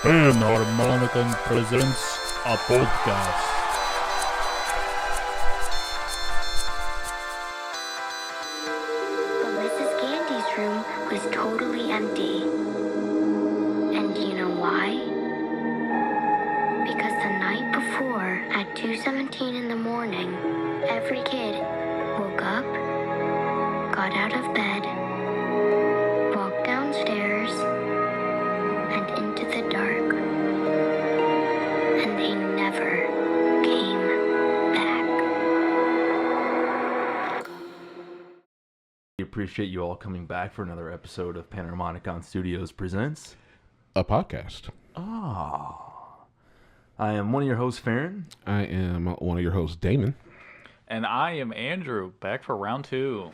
Panharmonicon presents a podcast. But Mrs. Gandy's room was totally empty. And do you know why? Because the night before, at 2:17 in the morning, every kid woke up, got out of bed, walked downstairs, and into the dark. And they never came back. We appreciate you all coming back for another episode of Panharmonicon Studios Presents a podcast. I am one of your hosts, Farron. I am one of your hosts, Damon. And I am Andrew, back for round 2.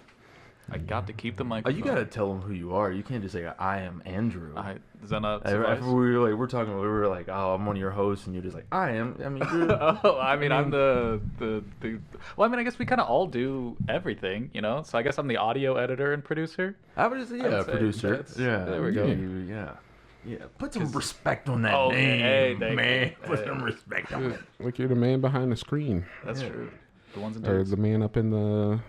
I got to keep the Oh, microphone. you gotta tell them who you are. You can't just say I am Andrew. Is that not After suffice? we were like, oh, I'm one of your hosts, and you're just like, I am. I mean, you're, Oh, I'm the. Well, I mean, I guess we kind of all do everything, you know. So I guess I'm the audio editor and producer. I would just say, I would yeah, say producer. that's- Yeah, there we go. Yeah. Put some respect on that Oh, name, hey, thank man. you. Put some respect on it. Like you're the man behind the screen, That's true. The ones and or twos. the man up in the.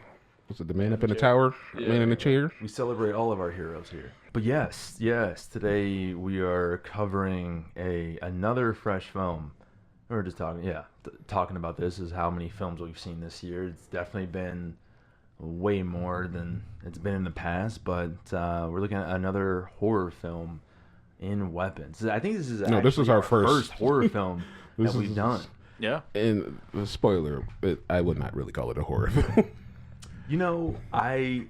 Was it the man up in the tower? Man in the chair. We celebrate all of our heroes here. But yes, today we are covering another fresh film. We're just talking about this is how many films we've seen this year. It's definitely been way more than it's been in the past, but we're looking at another horror film in Weapons. I think this is This is our first horror film that we've done. Yeah. And spoiler, I would not really call it a horror film. You know, I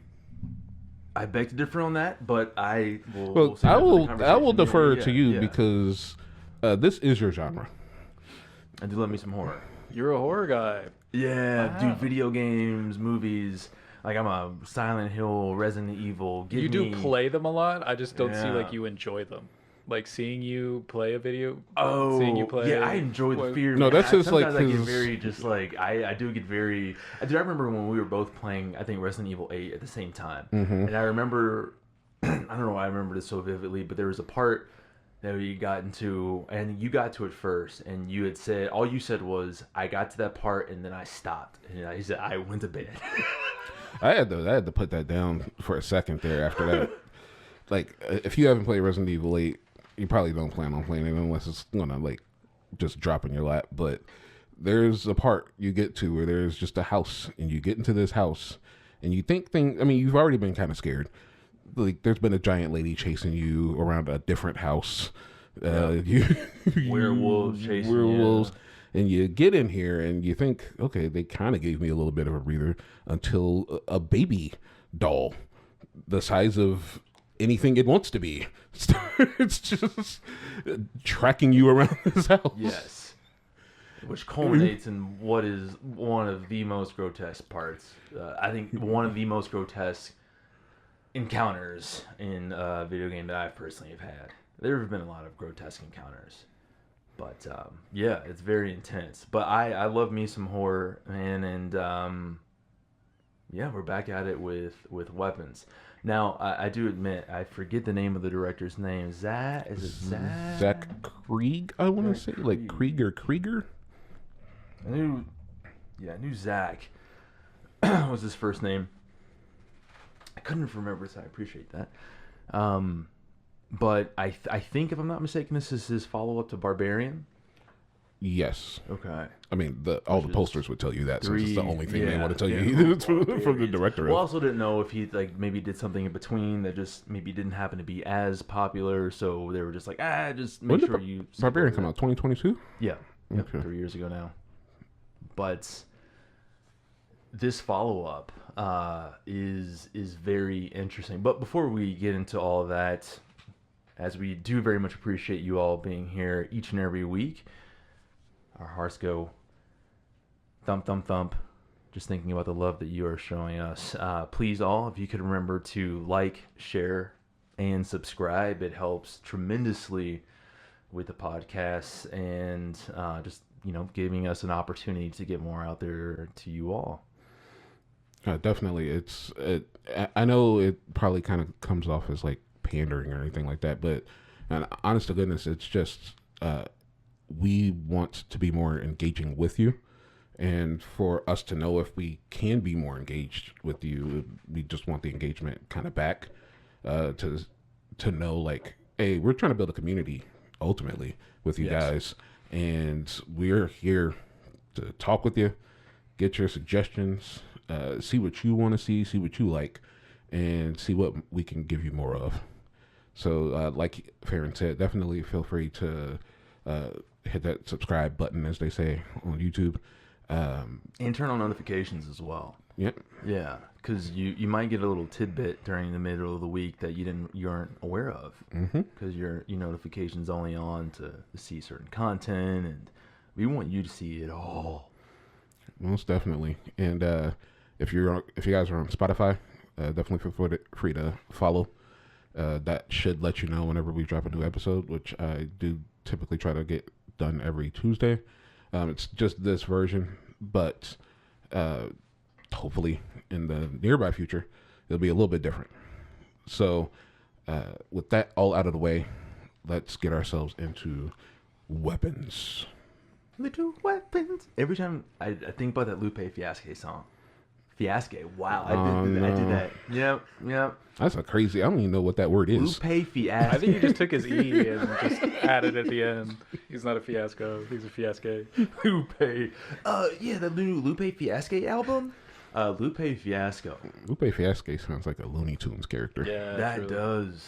beg to differ on that, but I will. Well, we'll save I that for the will. I conversation. will defer Yeah, to you yeah. because this is your genre. I do love me some horror. You're a horror guy. Yeah, Wow. dude, video games, movies. Like I'm a Silent Hill, Resident Evil. You do play them a lot. I just don't see Yeah. like you enjoy them. Like seeing you play a video. Oh, seeing you play. yeah, I enjoy the fear. No, man. that's just like sometimes I get his- very just like I do get very. Dude, I remember when we were both playing. I think Resident Evil 8 at the same time, and I remember. I don't know why I remember this so vividly, but there was a part that we got into, and you got to it first, and you had said all you said was, "I got to that part, and then I stopped," and I said, "I went to bed." I had to put that down for a second there after that. Like, if you haven't played Resident Evil 8, you probably don't plan on playing it unless it's gonna like just drop in your lap. But there's a part you get to where there's just a house, and you get into this house, and you think you've already been kind of scared. Like, there's been a giant lady chasing you around a different house. Werewolves chasing you. werewolves. And you get in here and you think, okay, they kind of gave me a little bit of a breather until a baby doll the size of anything it wants to be starts just tracking you around this house. Yes. Which culminates in what is one of the most grotesque parts. I think one of the most grotesque encounters in a video game that I personally have had. There have been a lot of grotesque encounters. But, yeah, it's very intense. But I love me some horror, man, and, yeah, we're back at it with Weapons. Now, I do admit, I forget the name of the director's name. Zach? Is it Zach? Zach Krieg, I want to say. Zach Like Krieg. Krieger? I knew Zach was his first name. I couldn't remember, so I appreciate that. But I think, if I'm not mistaken, this is his follow-up to Barbarian. Yes. Okay. I mean, all the posters would tell you that, since it's the only thing they want to tell you yeah. from the director. Well, I also didn't know if he maybe did something in between that just maybe didn't happen to be as popular, so they were just like, just make When sure did you... Barbarian come out? 2022? Yeah. Okay. 3 years ago now. But this follow-up is very interesting. But before we get into all of that, as we do very much appreciate you all being here each and every week, our hearts go thump, thump, thump, just thinking about the love that you are showing us. Please all, if you could remember to like, share, and subscribe. It helps tremendously with the podcast and just, giving us an opportunity to get more out there to you all. Definitely. I know it probably kind of comes off as like pandering or anything like that, but And honest to goodness, it's just we want to be more engaging with you. And for us to know if we can be more engaged with you, we just want the engagement kind of back to know, like, hey, we're trying to build a community ultimately with you guys. And we're here to talk with you, get your suggestions, see what you want to see what you like, and see what we can give you more of. So like Farron said, definitely feel free to hit that subscribe button, as they say on YouTube. And turn on notifications as well. Yep. Yeah, because you might get a little tidbit during the middle of the week that you aren't aware of, because your notifications only on to see certain content, and we want you to see it all. Most definitely. And if you guys are on Spotify, definitely feel free to follow. That should let you know whenever we drop a new episode, which I do typically try to get done every Tuesday. It's just this version, but hopefully in the nearby future, it'll be a little bit different. So with that all out of the way, let's get ourselves into weapons. Little weapons. Every time I think about that Lupe Fiasco song. Fiasco. Wow. I did that. Yep. That's a crazy. I don't even know what that word is. Lupe Fiasco. I think he just took his E and just added at the end. He's not a fiasco. He's a fiasco. Lupe. Yeah, the new Lupe Fiasco album. Lupe Fiasco. Lupe Fiasco sounds like a Looney Tunes character. Yeah, That truly. does.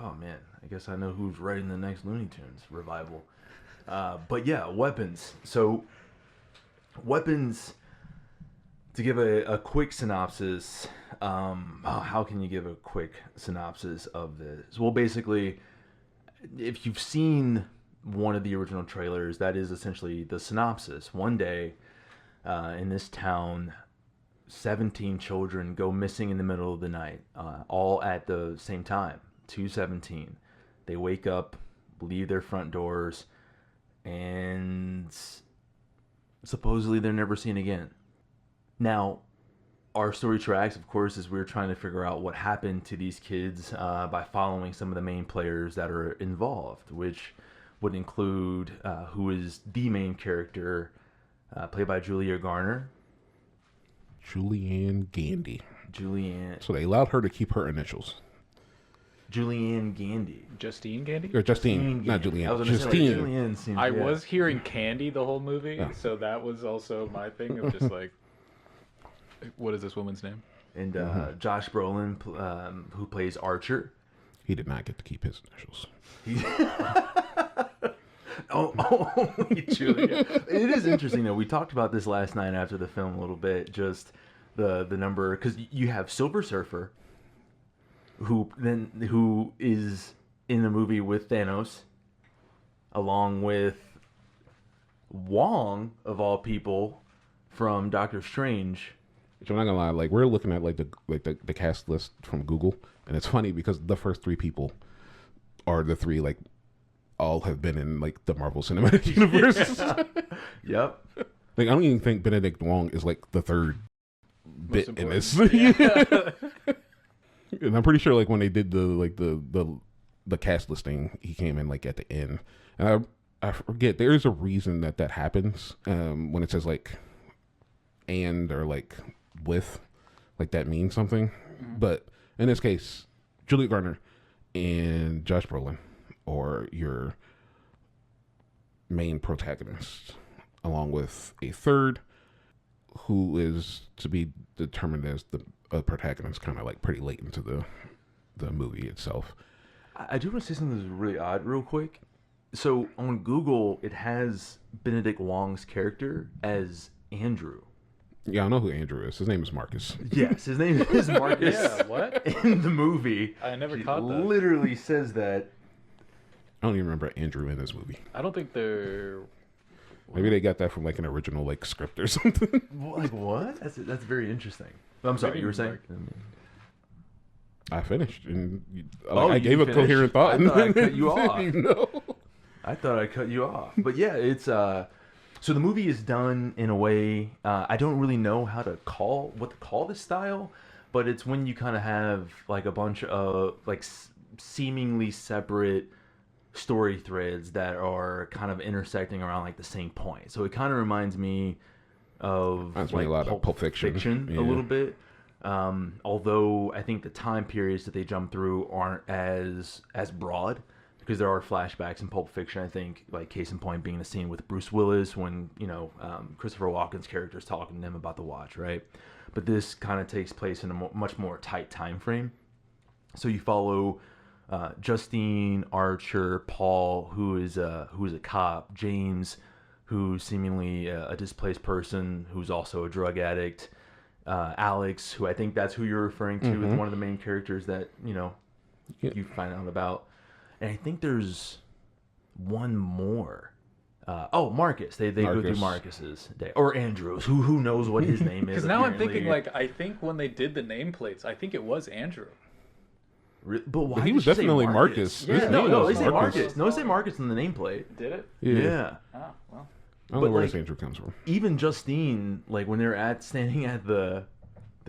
Oh man, I guess I know who's writing the next Looney Tunes revival. But yeah, weapons. So, weapons. To give a quick synopsis, how can you give a quick synopsis of this? Well, basically, if you've seen one of the original trailers, that is essentially the synopsis. One day, in this town, 17 children go missing in the middle of the night, all at the same time, 2:17. They wake up, leave their front doors, and supposedly they're never seen again. Now, our story tracks, of course, is we're trying to figure out what happened to these kids by following some of the main players that are involved, which would include who is the main character, played by Julia Garner. Julianne Gandy. Julianne. So they allowed her to keep her initials. Julianne Gandy. Justine Gandy? Or Justine, not Gandy. I Julianne. was gonna say, Justine. Julianne seems, I yeah. was hearing Candy the whole movie, Yeah. so that was also my thing of just like, what is this woman's name? And Josh Brolin, who plays Archer. He did not get to keep his initials. Julia. It is interesting though. We talked about this last night after the film a little bit. Just the number, because you have Silver Surfer, who is in the movie with Thanos, along with Wong of all people from Doctor Strange. Which I'm not gonna lie, like we're looking at the cast list from Google, and it's funny because the first three people are the three like all have been in like the Marvel Cinematic Universe. Yep. Like I don't even think Benedict Wong is like the third bit in this. And I'm pretty sure like when they did the cast listing, he came in like at the end, and I forget there is a reason that happens when it says like and or like with, like that means something. But in this case, Julia Garner and Josh Brolin are your main protagonists, along with a third who is to be determined as the protagonist, kind of like pretty late into the movie itself. I do want to say something that's really odd real quick. So on Google, it has Benedict Wong's character as Andrew. Yeah, I know who Andrew is. His name is Marcus. Yes, his name is Marcus. Yeah, what? In the movie. I never He caught that. literally says that. I don't even remember Andrew in this movie. I don't think they're. Maybe they got that from like an original like script or something. Like what? That's very interesting. I'm sorry, Maybe you were saying? I finished, and Oh, I you gave a finished? coherent thought. I thought I cut you off. No. I thought I cut you off. But yeah, it's so the movie is done in a way I don't really know what to call this style, but it's when you kind of have like a bunch of like seemingly separate story threads that are kind of intersecting around like the same point. So it kind of reminds me of like a lot of Pulp Fiction. a little bit. Although I think the time periods that they jump through aren't as broad, because there are flashbacks in Pulp Fiction. I think, like, case in point being the scene with Bruce Willis when, Christopher Walken's character is talking to him about the watch, right? But this kind of takes place in a much more tight time frame. So you follow Justine, Archer, Paul, who is a cop, James, who's seemingly a displaced person who's also a drug addict, Alex, who I think that's who you're referring to, is one of the main characters that you find out about. And I think there's one more. Marcus. They go through Marcus's day, or Andrews. Who knows what his name is? Because now I'm thinking, like, I think when they did the nameplates, I think it was Andrew. But why? He was definitely Marcus. Yeah, no, they say Marcus. No, they say Marcus in the nameplate. Did it? Yeah. Oh, well. I don't know where this Andrew comes from. Even Justine, like when they're standing at the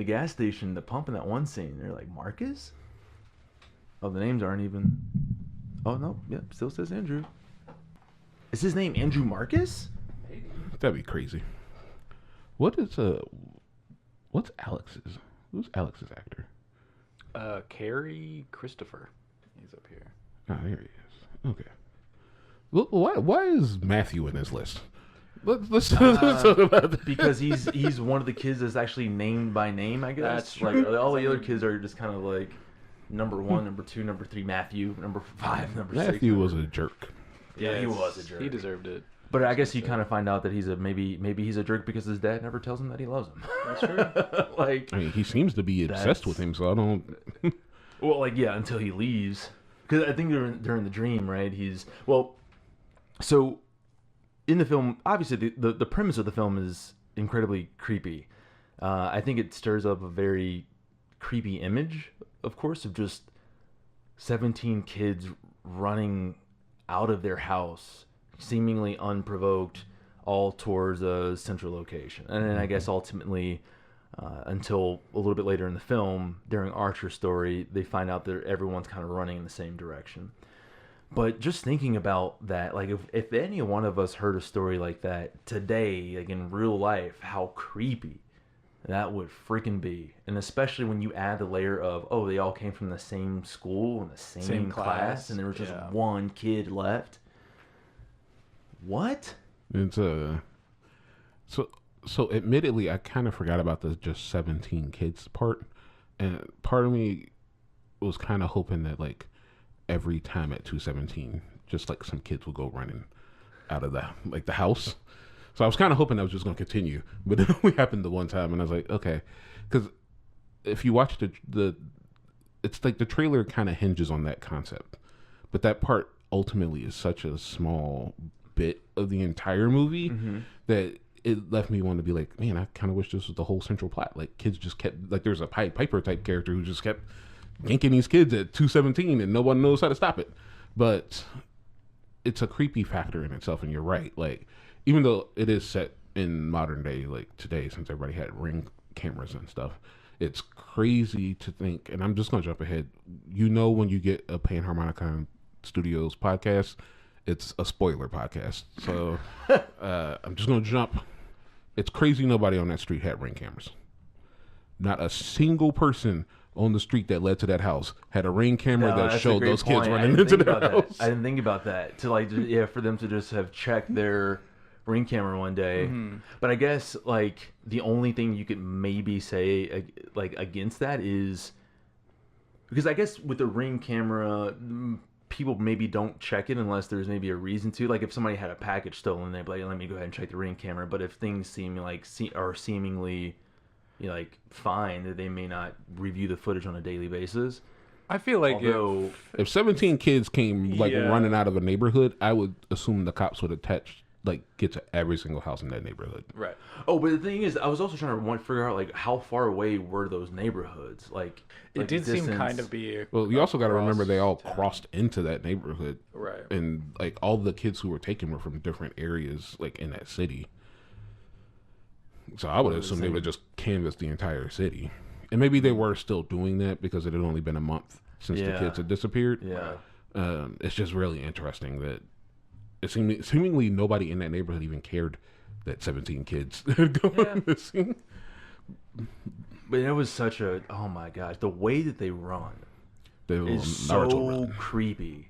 gas station, the pump in that one scene, they're like, Marcus? Oh, the names aren't even. Oh no, yeah, still says Andrew. Is his name Andrew Marcus? That'd be crazy. What's Alex's? Who's Alex's actor? Carrie Christopher. He's up here. Ah, there he is. Okay. Well, why is Matthew in this list? Let's talk about that. Because he's one of the kids that's actually named by name, I guess. That's true. Like all the other kids are just kind of like number 1, number 2, number 3, Matthew, number 5, number 6. Matthew was a jerk. Yeah, he was a jerk. He deserved it. But I guess you kind of find out that he's maybe he's a jerk because his dad never tells him that he loves him. That's true. Like, I mean, he seems to be obsessed with him, so I don't. Well, like, yeah, until he leaves. Because I think during the dream, right? So in the film, obviously the premise of the film is incredibly creepy. I think it stirs up a very creepy image, of course, of just 17 kids running out of their house, seemingly unprovoked, all towards a central location. And then I guess ultimately, until a little bit later in the film, during Archer's story, they find out that everyone's kind of running in the same direction. But just thinking about that, like if any one of us heard a story like that today, like in real life, how creepy that would freaking be. And especially when you add the layer of, oh, they all came from the same school and the same class, and there was just one kid left. What? It's so admittedly, I kind of forgot about the just 17 kids part, and part of me was kind of hoping that like every time at 217, just like some kids would go running out of the house. So I was kind of hoping that was just going to continue, but it only happened the one time, and I was like, okay, because if you watch it's like the trailer kind of hinges on that concept, but that part ultimately is such a small bit of the entire movie that it left me wanting to be like, man, I kind of wish this was the whole central plot. Like, kids just kept, like, there's a Pied Piper type character who just kept yanking these kids at 217 and no one knows how to stop it. But it's a creepy factor in itself, and you're right. Like, even though it is set in modern day, like today, since everybody had Ring cameras and stuff, it's crazy to think, and I'm just going to jump ahead. You know, when you get a Panharmonicon Studios podcast, it's a spoiler podcast. So I'm just going to jump. It's crazy nobody on that street had Ring cameras. Not a single person on the street that led to that house had a Ring camera that showed those kids running into their house. I didn't think about that. To like, for them to just have checked their Ring camera one day. But I guess like the only thing you could maybe say like against that is because I guess with the Ring camera, people maybe don't check it unless there's maybe a reason to. Like if somebody had a package stolen, they'd be like, let me go ahead and check the Ring camera. But if things seem like are seemingly like fine, they may not review the footage on a daily basis. I feel like if 17 kids came running out of a neighborhood, I would assume the cops would attach get to every single house in that neighborhood. Right. Oh, but the thing is, I was also trying to figure out like how far away were those neighborhoods? Like it did seem kind of be. Well, you also got to remember they all crossed into that neighborhood, right? And like all the kids who were taken were from different areas, like in that city. So I would assume they would just canvass the entire city, and maybe they were still doing that because it had only been a month since the kids had disappeared. Yeah. It's just really interesting that it seemingly nobody in that neighborhood even cared that 17 kids had gone missing. But it was such a, oh my gosh, the way that they run is Naruto so run. creepy.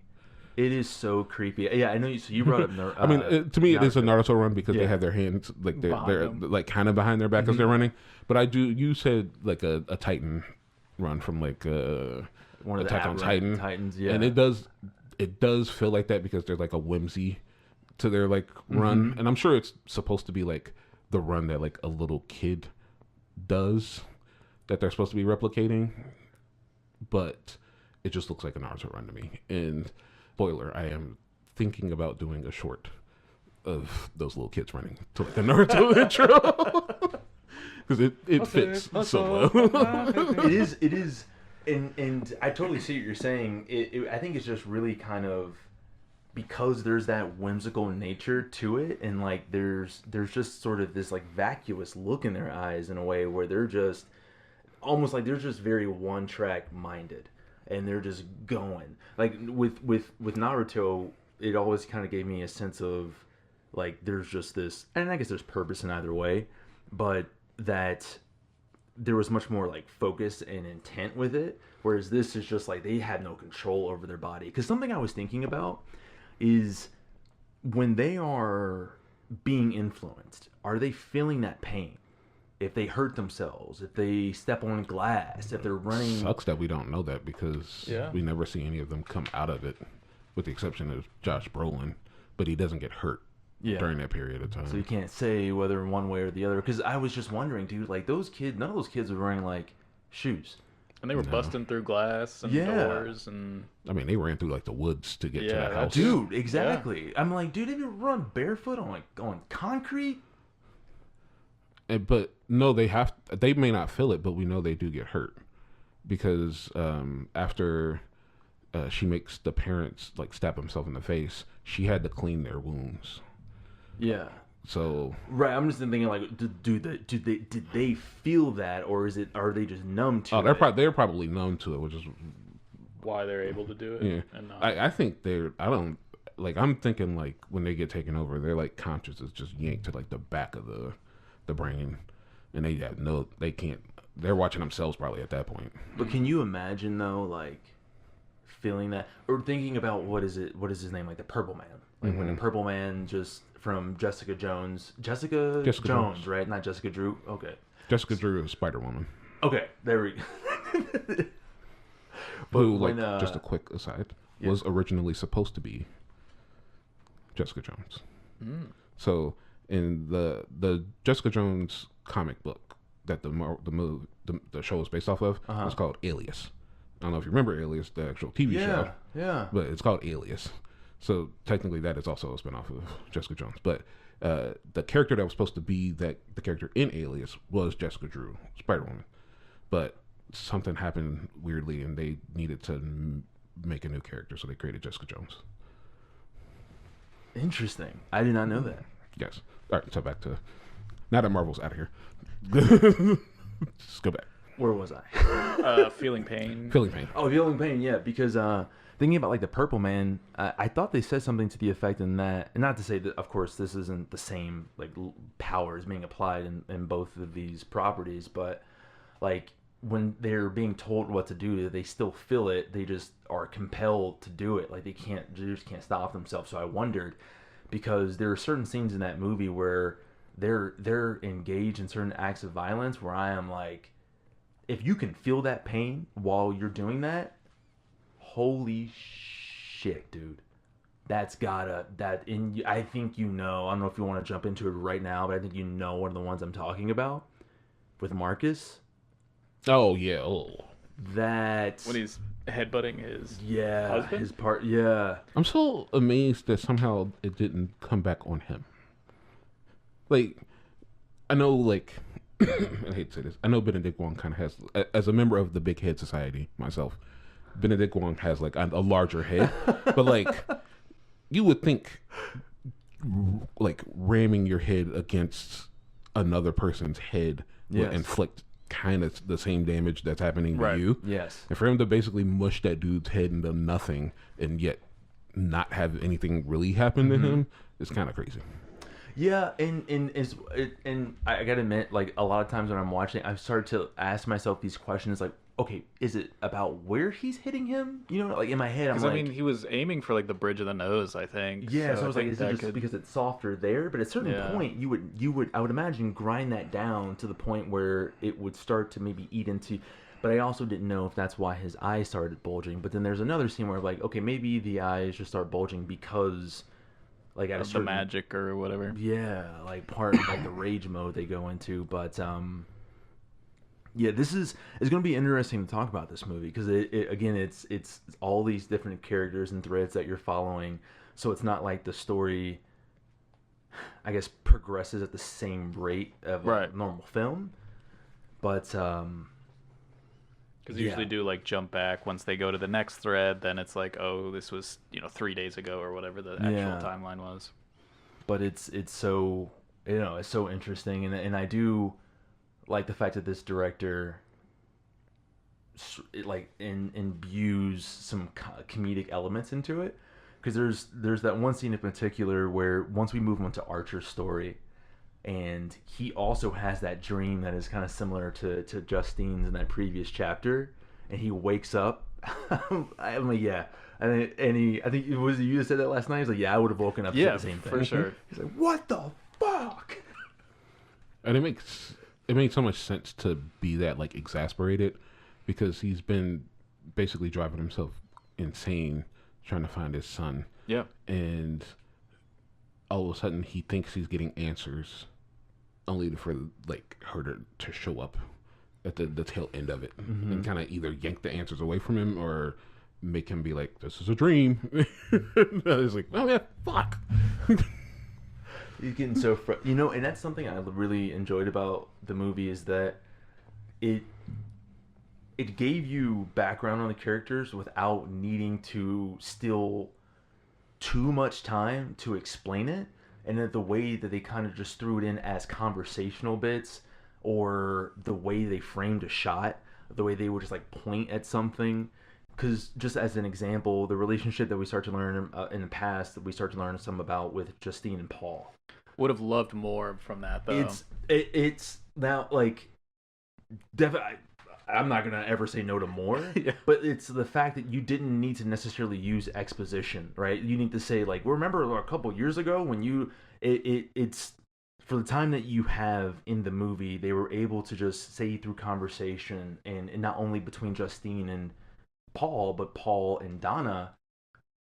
It is so creepy. Yeah, I know. So you brought up. I mean, to me, it is a Naruto run because they have their hands like they're them. like kind of behind their back as they're running. But I do. You said like a Titan run from like One of the Attack on Titan. Titans, yeah. And it does feel like that because there's like a whimsy to their like run, and I'm sure it's supposed to be like the run that like a little kid does that they're supposed to be replicating, but it just looks like a Naruto run to me. And spoiler, I am thinking about doing a short of those little kids running to like a Naruto intro because it fits so well. It is, and I totally see what you're saying. I think it's just really kind of because there's that whimsical nature to it, and like there's just sort of this like vacuous look in their eyes in a way where they're just almost like they're just very one track minded, and they're just going like with Naruto. It always kind of gave me a sense of like there's just this, and I guess there's purpose in either way, but that there was much more like focus and intent with it, whereas this is just like they had no control over their body. Because something I was thinking about is when they are being influenced, are they feeling that pain? If they hurt themselves, if they step on glass, if they're running. Sucks that we don't know that because we never see any of them come out of it, with the exception of Josh Brolin, but he doesn't get hurt during that period of time. So you can't say whether one way or the other. Because I was just wondering, dude, like those kids, none of those kids were wearing like shoes. And they were busting through glass and doors and. I mean, they ran through like the woods to get to that house. Dude, exactly. I'm like, dude, have you run barefoot on concrete? But no, they may not feel it, but we know they do get hurt because after she makes the parents like stab themselves in the face, she had to clean their wounds. Yeah. So right, I'm just thinking like, did they feel that, or are they just numb to it? They're probably numb to it, which is why they're able to do it. Yeah, and not. I think I'm thinking like when they get taken over, their like conscious is just yanked to like the back of the brain, and they can't. They're watching themselves probably at that point. But can you imagine though, like feeling that, or thinking about what is his name, like the Purple Man, like when the Purple Man just. From Jessica Jones, Jones, right? Not Jessica Drew. Okay. Jessica Drew is Spider-Woman. Okay, there we go. Who, like, just a quick aside, was originally supposed to be Jessica Jones. Mm. So in the Jessica Jones comic book that the show is based off of, it's called Alias. I don't know if you remember Alias, the actual TV show. Yeah. But it's called Alias. So technically, that is also a spinoff of Jessica Jones. But the character that was supposed to be the character in Alias was Jessica Drew, Spider-Woman. But something happened weirdly, and they needed to make a new character, so they created Jessica Jones. Interesting. I did not know that. Yes. All right. So back to now that Marvel's out of here. Just go back. Where was I? Feeling pain. Feeling pain. Oh, feeling pain. Yeah, because. Thinking about like the Purple Man, I thought they said something to the effect in that, and not to say that, of course, this isn't the same like powers being applied in both of these properties, but like when they're being told what to do, they still feel it. They just are compelled to do it. Like they just can't stop themselves. So I wondered, because there are certain scenes in that movie where they're engaged in certain acts of violence where I am like, if you can feel that pain while you're doing that. Holy shit, dude. I think you know, I don't know if you want to jump into it right now, but I think you know one of the ones I'm talking about with Marcus. Oh, yeah. Oh. That. When he's headbutting his husband? His part, yeah. I'm so amazed that somehow it didn't come back on him. Like, I know, like, I hate to say this, I know Benedict Wong kind of has, as a member of the Big Head Society myself, Benedict Wong has like a larger head, but like you would think like ramming your head against another person's head would inflict kind of the same damage that's happening to you. Yes. And for him to basically mush that dude's head into nothing and yet not have anything really happen to him is kind of crazy. Yeah, and I gotta admit, like, a lot of times when I'm watching, I've started to ask myself these questions, like, okay, is it about where he's hitting him? You know, like in my head, I'm like, I mean, he was aiming for like the bridge of the nose, I think. yeah. So I I was like, think is it that just because it's softer there? But at a certain point, you would, I would imagine, grind that down to the point where it would start to maybe eat into. But I also didn't know if that's why his eyes started bulging. But then there's another scene where, like, okay, maybe the eyes just start bulging because, like, at a of the certain, magic or whatever. yeah, like part of like the rage mode they go into. But yeah, it's going to be interesting to talk about this movie because again, it's all these different characters and threads that you're following. So it's not like the story, I guess, progresses at the same rate of a normal film. But because they usually do like jump back once they go to the next thread. Then it's like, oh, this was 3 days ago or whatever the actual timeline was. But it's so it's so interesting, and I do like the fact that this director like imbues some comedic elements into it, because there's that one scene in particular where once we move on to Archer's story, and he also has that dream that is kind of similar to Justine's in that previous chapter, and he wakes up. I'm like, yeah. I think it was you that said that last night. He's like, yeah, I would have woken up to the same thing. For sure. He's like, what the fuck? And it makes so much sense to be that like exasperated, because he's been basically driving himself insane trying to find his son. Yeah. And all of a sudden he thinks he's getting answers, only for like her to show up at the tail end of it and kind of either yank the answers away from him or make him be like, this is a dream. It's like, oh yeah, fuck. He's getting so and that's something I really enjoyed about the movie, is that it gave you background on the characters without needing to steal too much time to explain it, and that the way that they kind of just threw it in as conversational bits, or the way they framed a shot, the way they would just like point at something. Because just as an example, the relationship that we start to learn in the past, that we start to learn some about with Justine and Paul. Would have loved more from that, though. It's now like definitely. I'm not gonna ever say no to more, Yeah. But it's the fact that you didn't need to necessarily use exposition, right? You need to say like, remember a couple years ago when it's for the time that you have in the movie, they were able to just say through conversation and not only between Justine and Paul, but Paul and Donna,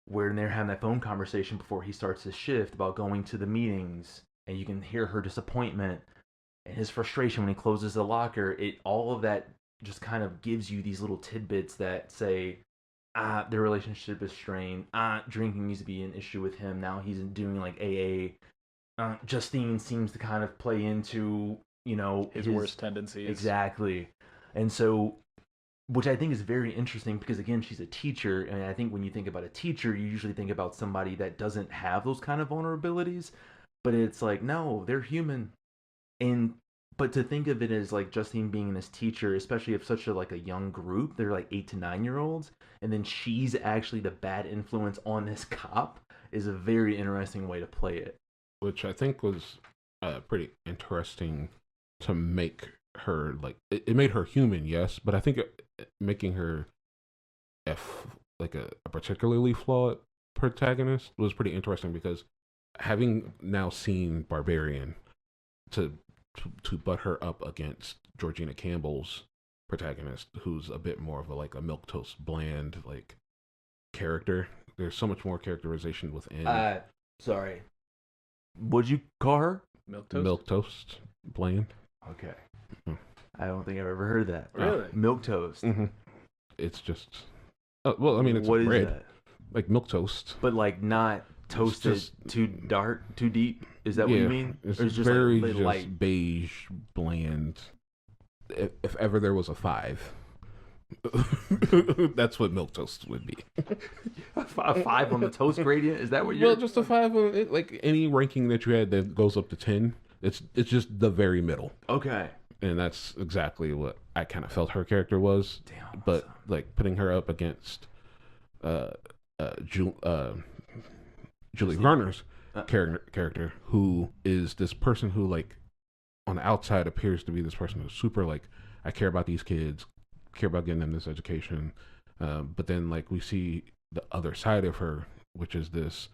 where they're having that phone conversation before he starts his shift about going to the meetings, and you can hear her disappointment and his frustration when he closes the locker. All of that just kind of gives you these little tidbits that say, their relationship is strained. Drinking needs to be an issue with him. Now he's doing like AA. Justine seems to kind of play into, his worst tendencies. Exactly. And so, which I think is very interesting, because again, she's a teacher, and I think when you think about a teacher, you usually think about somebody that doesn't have those kind of vulnerabilities. But it's like, no, they're human. But to think of it as like Justine being this teacher, especially of such a young group, they're like 8 to 9 year olds, and then she's actually the bad influence on this cop, is a very interesting way to play it. Which I think was pretty interesting to make her like it made her human, yes, but I think making her a particularly flawed protagonist was pretty interesting, because having now seen Barbarian, to butt her up against Georgina Campbell's protagonist, who's a bit more of a milquetoast bland like character. There's so much more characterization within. Sorry. What'd you call her? Milquetoast bland. Okay. I don't think I've ever heard that. Really? Milk toast. Mm-hmm. It's just. Well, I mean, it's what bread, is that? like milk toast, but like not toasted too dark, too deep. Is that what you mean? It's or just very like just light? beige, bland. If ever there was a 5, that's what milk toast would be. A 5 on the toast gradient? Is that what you're? Well, just a 5 on it, like any ranking that you had that goes up to 10. It's just the very middle. Okay. and that's exactly what I kind of felt her character was. Damn, but like putting her up against Julie Garner's character, who is this person who like on the outside appears to be this person who's super like, I care about these kids, care about getting them this education, but then like we see the other side of her, which is this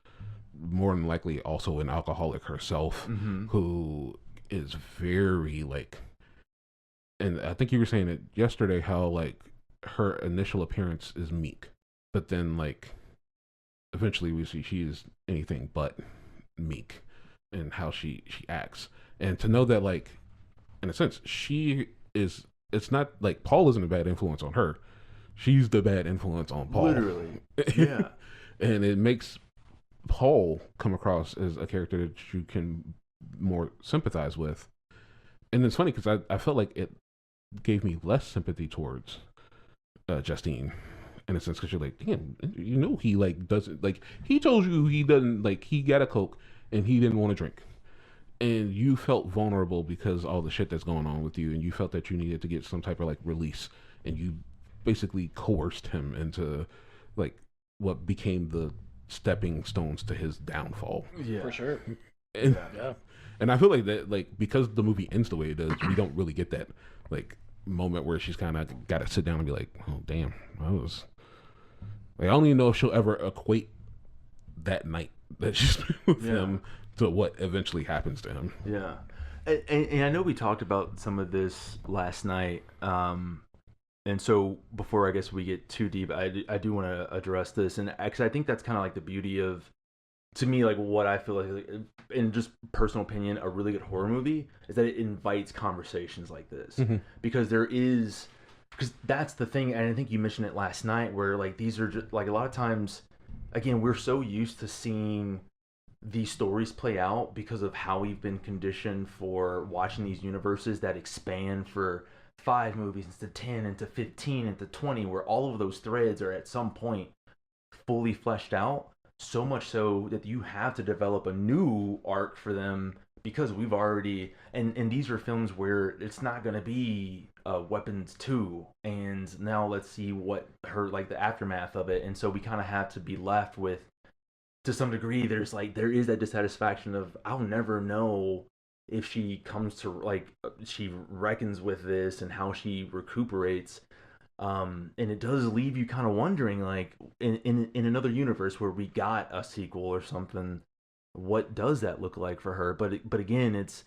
more than likely also an alcoholic herself, who is very like, and I think you were saying it yesterday, how like her initial appearance is meek, but then like eventually we see she is anything but meek in how she acts. And to know that like in a sense she is, it's not like Paul isn't a bad influence on her, she's the bad influence on Paul, literally. Yeah. and it makes Paul come across as a character that you can more sympathize with. And it's funny because I felt like it gave me less sympathy towards Justine, in a sense, because you're like, damn, you know, he like doesn't, like, he told you he doesn't, like, he got a Coke and he didn't want to drink, and you felt vulnerable because all the shit that's going on with you, and you felt that you needed to get some type of like release, and you basically coerced him into like what became the stepping stones to his downfall. Yeah, For sure. And, Yeah. and I feel like that, like, because the movie ends the way it does, we don't really get that like moment where she's kind of got to sit down and be like, oh damn, I was like, I don't even know if she'll ever equate that night that she spent with him to what eventually happens to him. Yeah. And I know we talked about some of this last night. And so before I guess we get too deep, I do want to address this. And actually, I think that's kind of like the beauty of, to me, like what I feel like, in just personal opinion, a really good horror movie is that it invites conversations like this. Because because that's the thing. And I think you mentioned it last night, where like these are just like, a lot of times, again, we're so used to seeing these stories play out because of how we've been conditioned for watching these universes that expand for 5 movies into 10 into 15 into 20, where all of those threads are at some point fully fleshed out, so much so that you have to develop a new arc for them, because we've already, and these are films where it's not going to be Weapons 2, and now let's see what her, like, the aftermath of it. And so we kind of have to be left with, to some degree, there is that dissatisfaction of, I'll never know if she comes to, like, she reckons with this and how she recuperates. And it does leave you kind of wondering, like, in another universe where we got a sequel or something, what does that look like for her? But again, it's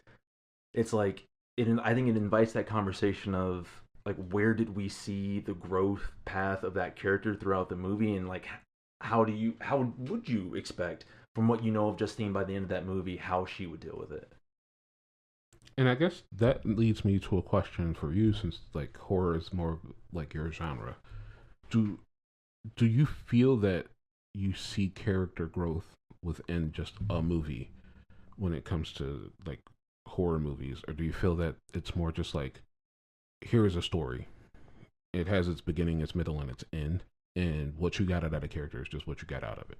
like, I think it invites that conversation of, like, where did we see the growth path of that character throughout the movie, and like, how would you expect, from what you know of Justine by the end of that movie, how she would deal with it? And I guess that leads me to a question for you, since like horror is more like your genre. Do you feel that you see character growth within just a movie when it comes to like horror movies, or do you feel that it's more just like, here is a story, it has its beginning, its middle, and its end, and what you got out of the character is just what you got out of it?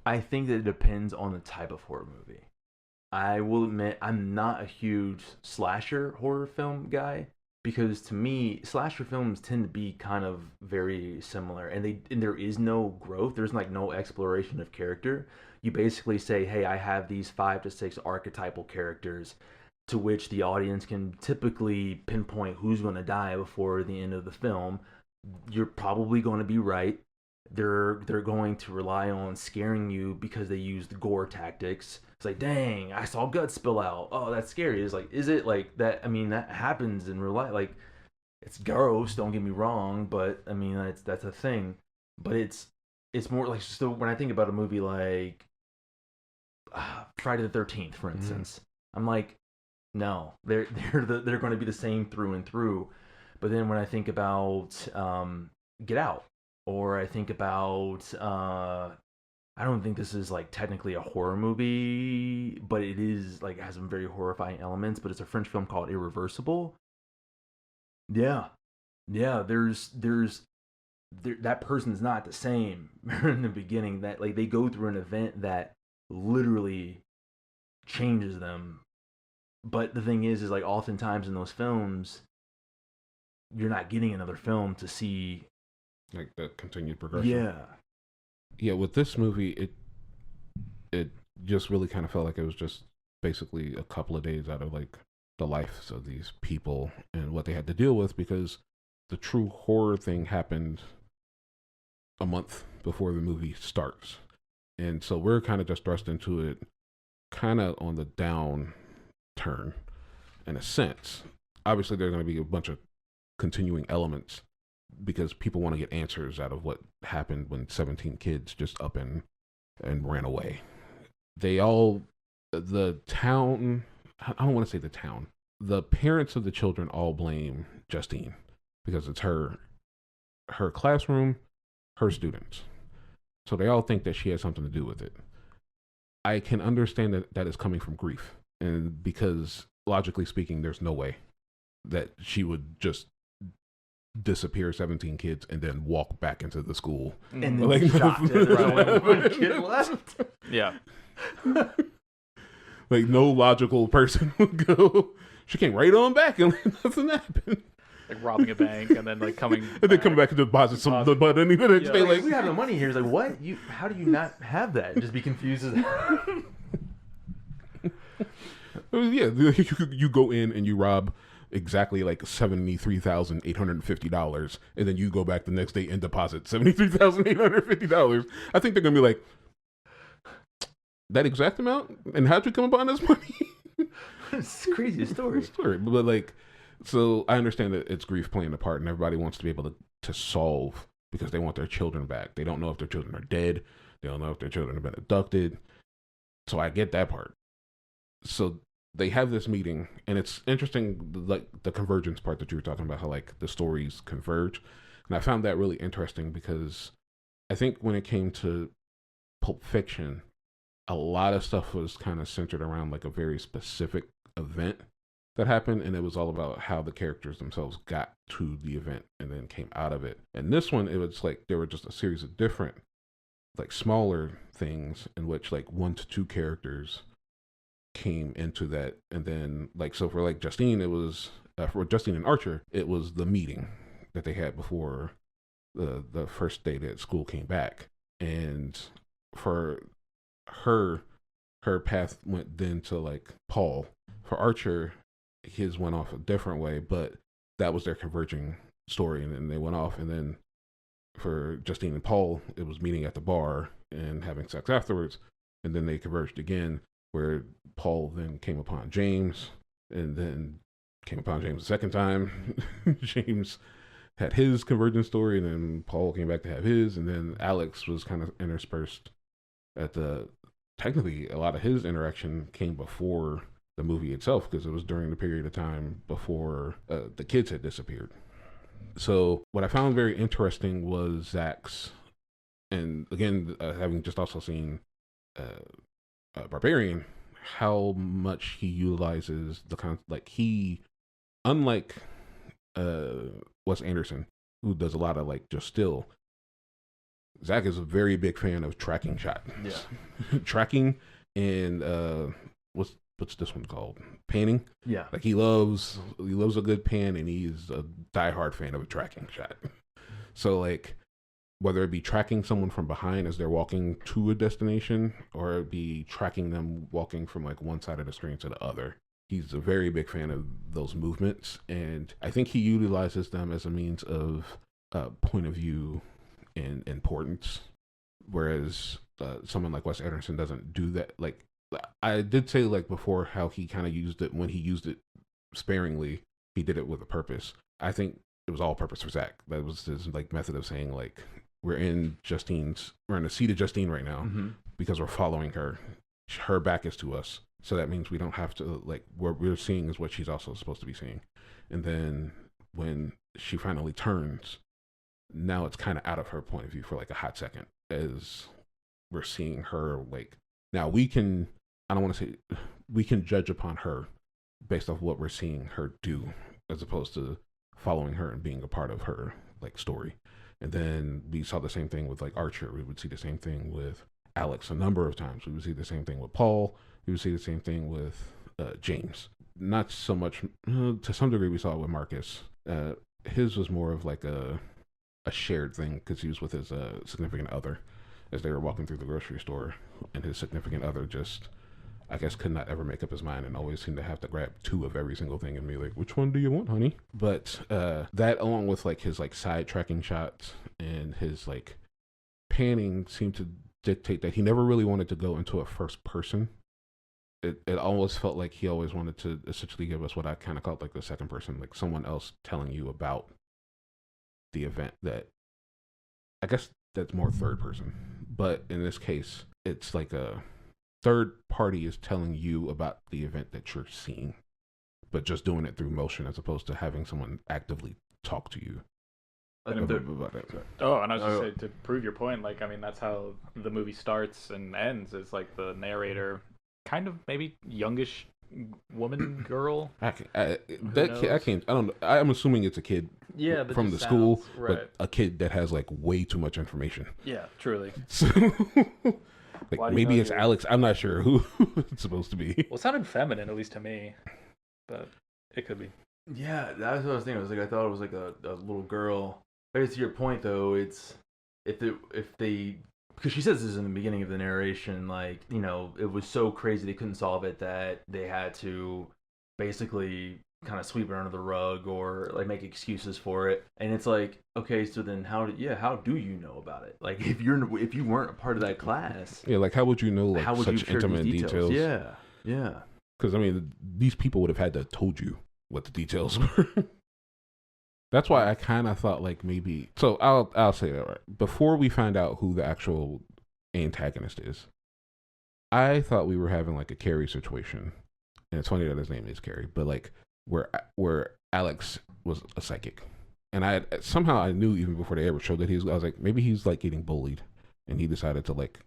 I think that it depends on the type of horror movie. I will admit I'm not a huge slasher horror film guy, because to me slasher films tend to be kind of very similar, and there is no growth. There's like no exploration of character. You basically say, hey, I have these 5 to 6 archetypal characters, to which the audience can typically pinpoint who's going to die before the end of the film. You're probably going to be right. They're going to rely on scaring you because they use the gore tactics. It's like, dang, I saw guts spill out. Oh, that's scary. It's like, is it like that? I mean, that happens in real life. Like, it's gross, don't get me wrong, but I mean, that's a thing. But it's more like, so when I think about a movie like Friday the 13th, for instance, I'm like, no, they're going to be the same through and through. But then when I think about Get Out, or I think about I don't think this is like technically a horror movie, but it is like, it has some very horrifying elements, but it's a French film called Irreversible. Yeah. That person's not the same in the beginning. That, like, they go through an event that literally changes them But the thing is like oftentimes in those films, you're not getting another film to see like the continued progression. Yeah. With this movie, it just really kind of felt like it was just basically a couple of days out of like the lives of these people and what they had to deal with, because the true horror thing happened a month before the movie starts. And so we're kind of just thrust into it kind of on the down turn in a sense. Obviously, there are going to be a bunch of continuing elements because people want to get answers out of what happened when 17 kids just up and ran away. The town, I don't want to say the town, the parents of the children all blame Justine because it's her classroom, her students. So they all think that she has something to do with it. I can understand that is coming from grief, and because logically speaking, there's no way that she would just disappear 17 kids and then walk back into the school and then like, shocked that there's only one kid left. Yeah. Like no logical person would go, she came right on back and like, nothing happened. Like robbing a bank and then like coming and then come back and deposit some the money the next day. Like we have the money here. It's like, what? How do you not have that? Just be confused as yeah, you go in and you rob exactly like $73,850, and then you go back the next day and deposit $73,850. I think they're gonna be like, that exact amount? And how'd you come upon this money? It's the craziest story. But like, so I understand that it's grief playing a part, and everybody wants to be able to solve because they want their children back. They don't know if their children are dead. They don't know if their children have been abducted. So I get that part. So they have this meeting, and it's interesting, like the convergence part that you were talking about, how like the stories converge. And I found that really interesting because I think when it came to Pulp Fiction, a lot of stuff was kind of centered around like a very specific event that happened, and it was all about how the characters themselves got to the event and then came out of it. And this one, it was like there were just a series of different, like smaller things in which like 1 to 2 characters came into that. And then like, so for like Justine, it was for Justine and Archer, it was the meeting that they had before the first day that school came back. And for her path went then to like Paul. For Archer, his went off a different way, but that was their converging story, and then they went off. And then for Justine and Paul, it was meeting at the bar and having sex afterwards, and then they converged again, where Paul then came upon James, and then came upon James a second time. James had his convergent story, and then Paul came back to have his, and then Alex was kind of interspersed at technically a lot of his interaction came before the movie itself, because it was during the period of time before the kids had disappeared. So what I found very interesting was Zach's, and again, having just also seen Barbarian, how much he utilizes he, unlike Wes Anderson, who does a lot of like just still, Zach is a very big fan of tracking shot. Yeah. Tracking and what's this one called? Panning. Yeah. Like he loves a good pan, and he's a diehard fan of a tracking shot. So like, whether it be tracking someone from behind as they're walking to a destination, or it be tracking them walking from like one side of the screen to the other, he's a very big fan of those movements, and I think he utilizes them as a means of point of view and importance, whereas someone like Wes Anderson doesn't do that. Like I did say like before, how he kind of used it, when he used it sparingly, he did it with a purpose. I think it was all purpose for Zach. That was his like method of saying like, we're in the seat of Justine right now, mm-hmm. because we're following her. Her back is to us. So that means we don't have to, like, what we're seeing is what she's also supposed to be seeing. And then when she finally turns, now it's kind of out of her point of view for like a hot second, as we're seeing her like, now we can judge upon her based off what we're seeing her do, as opposed to following her and being a part of her like story. And then we saw the same thing with like Archer. We would see the same thing with Alex a number of times. We would see the same thing with Paul. We would see the same thing with James. not so much to some degree we saw it with Marcus. His was more of like a shared thing because he was with his significant other as they were walking through the grocery store, and his significant other just, I guess, could not ever make up his mind and always seemed to have to grab 2 of every single thing and be like, which one do you want, honey? But that, along with like his like side tracking shots and his like panning, seemed to dictate that he never really wanted to go into a first person. It almost felt like he always wanted to essentially give us what I kind of called like the second person, like someone else telling you about the event. That I guess that's more third person, but in this case, it's like a third party is telling you about the event that you're seeing, but just doing it through motion as opposed to having someone actively talk to you. About it. Oh, and I was just saying, to prove your point, like, I mean, that's how the movie starts and ends. It's like the narrator, kind of maybe youngish woman, girl. I don't know. I'm assuming it's a kid from the school, right, but a kid that has like way too much information. Yeah, truly. So, like maybe it's Alex. I'm not sure who it's supposed to be. Well, it sounded feminine, at least to me, but it could be. Yeah, that's what I was thinking. I thought it was like a little girl. I guess to your point though, it's if they because she says this in the beginning of the narration, like, you know, it was so crazy they couldn't solve it that they had to basically kind of sweep it under the rug or like make excuses for it. And it's like, okay, so then how do you know about it? Like if you weren't a part of that class, yeah, like how would you know like such intimate details? Yeah. Because I mean, these people would have had to have told you what the details were. That's why I kind of thought like maybe. So I'll say that right before we find out who the actual antagonist is. I thought we were having like a Carrie situation, and it's funny that his name is Carrie, but like where Alex was a psychic, and I knew even before they ever showed that I was like, maybe he's like getting bullied, and he decided to like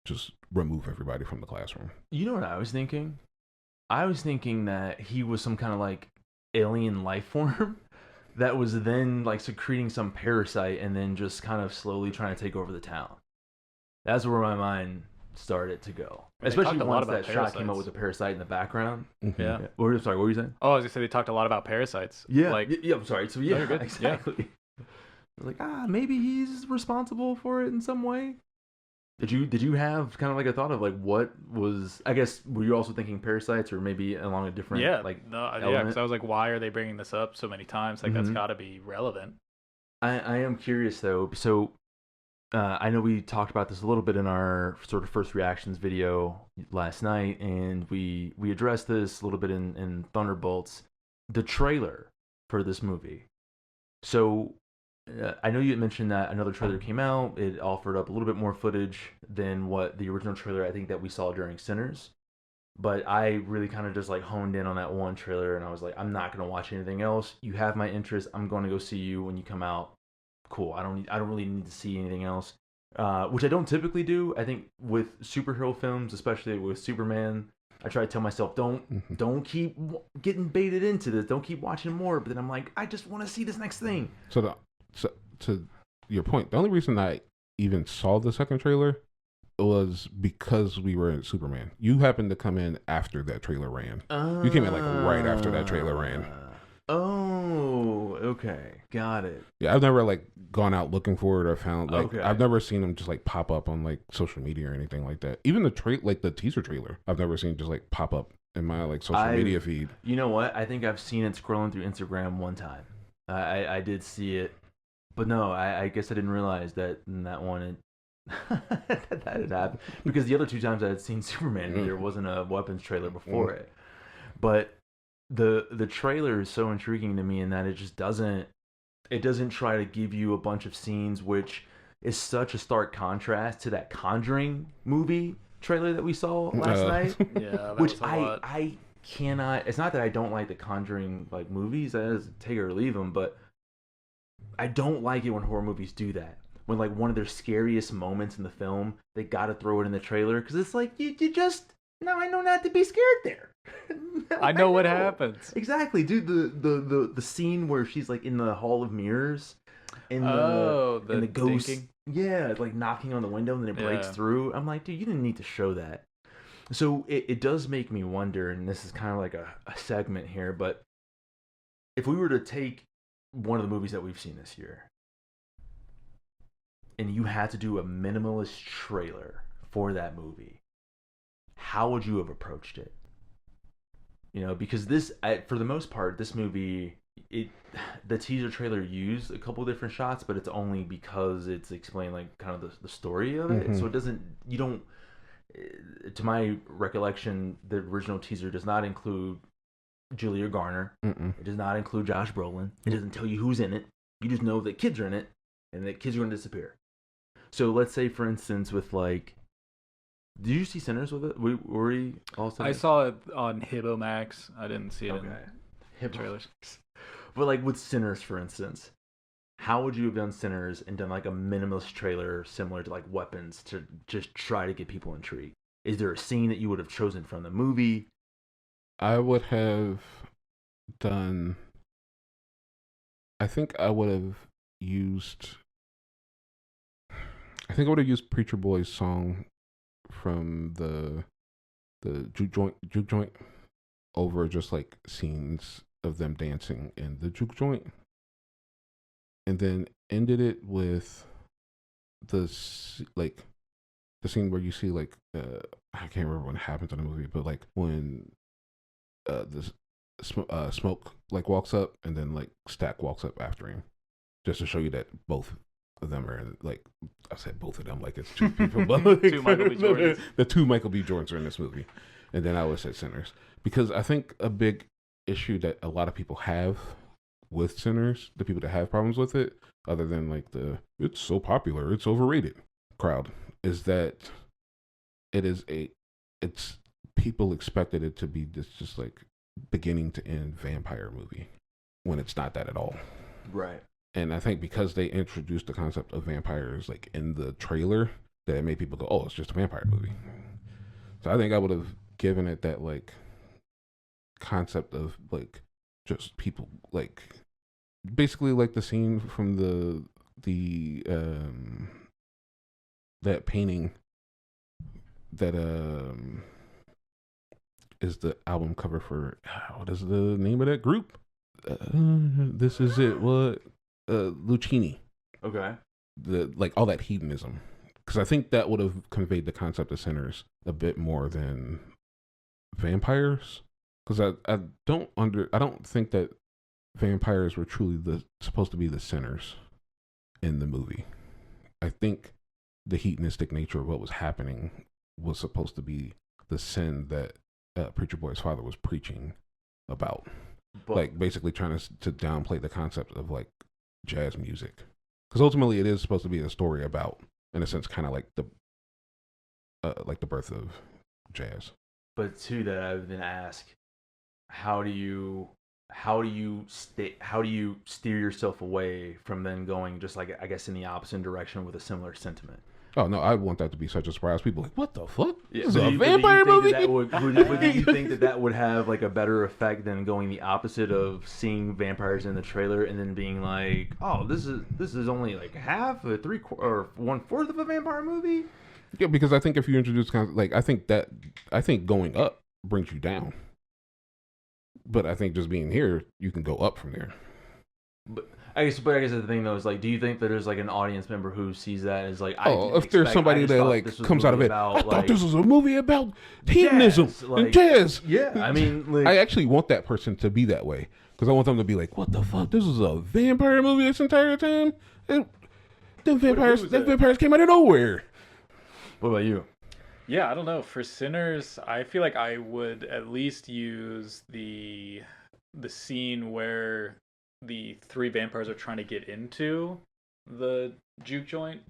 just remove everybody from the classroom. You know what I was thinking? I was thinking that he was some kind of like alien life form that was then like secreting some parasite and then just kind of slowly trying to take over the town. That's where my mind started to go. Especially once that shot came up with the parasite in the background. Mm-hmm. Yeah. Sorry, what were you saying? Oh, I was going to say they talked a lot about parasites. Yeah. Like, yeah, I'm sorry. So yeah, you're good. Exactly. Yeah. I was like, maybe he's responsible for it in some way. Did you have kind of like a thought of like what was, I guess, were you also thinking parasites or maybe along a different because I was like, why are they bringing this up so many times? Like, that's got to be relevant. I am curious though. So I know we talked about this a little bit in our sort of first reactions video last night, and we addressed this a little bit in Thunderbolts, the trailer for this movie. So I know you had mentioned that another trailer came out. It offered up a little bit more footage than what the original trailer I think that we saw during Sinners. But I really kind of just like honed in on that one trailer, and I was like, I'm not going to watch anything else. You have my interest. I'm going to go see you when you come out. Cool. I don't really need to see anything else, which I don't typically do. I think with superhero films, especially with Superman, I try to tell myself, don't keep getting baited into this. Don't keep watching more. But then I'm like, I just want to see this next thing. So to your point, the only reason I even saw the second trailer was because we were in Superman. You happened to come in after that trailer ran. You came in like right after that trailer ran. Oh, okay, got it. Yeah, I've never like gone out looking for it or found like I've never seen them just like pop up on like social media or anything like that. Even the the teaser trailer, I've never seen just like pop up in my like social media feed. You know what? I think I've seen it scrolling through Instagram one time. I did see it. But no, I guess I didn't realize that in that one that had happened. Because the other two times I had seen Superman, there wasn't a weapons trailer before it. But the trailer is so intriguing to me in that it just doesn't try to give you a bunch of scenes, which is such a stark contrast to that Conjuring movie trailer that we saw last night. Yeah, that which was a lot. I cannot. It's not that I don't like the Conjuring like movies. That is take it or leave them, but I don't like it when horror movies do that. When like one of their scariest moments in the film, they gotta throw it in the trailer because it's like you just now I know not to be scared there. I know what happens. Exactly, dude. The scene where she's like in the Hall of Mirrors, and the ghost, dinking? yeah, like knocking on the window and then it breaks through. I'm like, dude, you didn't need to show that. So it does make me wonder, and this is kind of like a segment here, but if we were to take one of the movies that we've seen this year, and you had to do a minimalist trailer for that movie, how would you have approached it? Because for the most part, this movie, the teaser trailer used a couple different shots, but it's only because it's explained like kind of the story of it. So to my recollection, the original teaser does not include Julia Garner. It does not include Josh Brolin. It doesn't tell you who's in it. You just know that kids are in it, and that kids are going to disappear. So let's say, for instance, with like, did you see Sinners with it? Were we all Sinners? I saw it on Hibbo Max. I didn't see it in trailers. But like with Sinners, for instance, how would you have done Sinners and done like a minimalist trailer similar to like Weapons to just try to get people intrigued? Is there a scene that you would have chosen from the movie? I would have done. I think I would have used Preacher Boy's song from the juke joint over just like scenes of them dancing in the juke joint, and then ended it with the scene where you see like I can't remember what happens in the movie, but like when Smoke like walks up and then like Stack walks up after him, just to show you that both of them are like, I said both of them like it's two people, but Two Michael B. Jordans. The two Michael B. Jordans are in this movie, and then I would say Sinners, because I think a big issue that a lot of people have with Sinners, the people that have problems with it, other than like it's so popular, it's overrated crowd, is that it's people expected it to be this just like beginning to end vampire movie when it's not that at all. Right. And I think because they introduced the concept of vampires like in the trailer, that it made people go, oh, it's just a vampire movie. So I think I would have given it that like concept of like just people like basically like the scene from the that painting that is the album cover for what is the name of that group? This is it. What? Lucchini. Okay. The like all that hedonism, because I think that would have conveyed the concept of Sinners a bit more than vampires. Because I don't think that vampires were truly supposed to be the sinners in the movie. I think the hedonistic nature of what was happening was supposed to be the sin that Preacher Boy's father was preaching about, but, like basically trying to downplay the concept of like jazz music, because ultimately it is supposed to be a story about, in a sense, kind of like the birth of jazz. But to that, I would then ask, how do you steer yourself away from then going just like, I guess, in the opposite direction with a similar sentiment? Oh no, I want that to be such a surprise. People are like, what the fuck? Yeah, this is a vampire movie? Do you think that would have like a better effect than going the opposite of seeing vampires in the trailer and then being like, oh, this is only like half, or 3/4, or 1/4 of a vampire movie? Yeah, because I think if you introduce I think going up brings you down. But I think just being here, you can go up from there. But I guess the thing though is like, do you think that there's like an audience member who sees that as like, if there's somebody that like comes out of it, I thought this was a movie about hedonism and jazz. Yeah, I mean, like, I actually want that person to be that way, because I want them to be like, what the fuck? This is a vampire movie this entire time. The vampires came out of nowhere. What about you? Yeah, I don't know. For Sinners, I feel like I would at least use the scene where the three vampires are trying to get into the juke joint,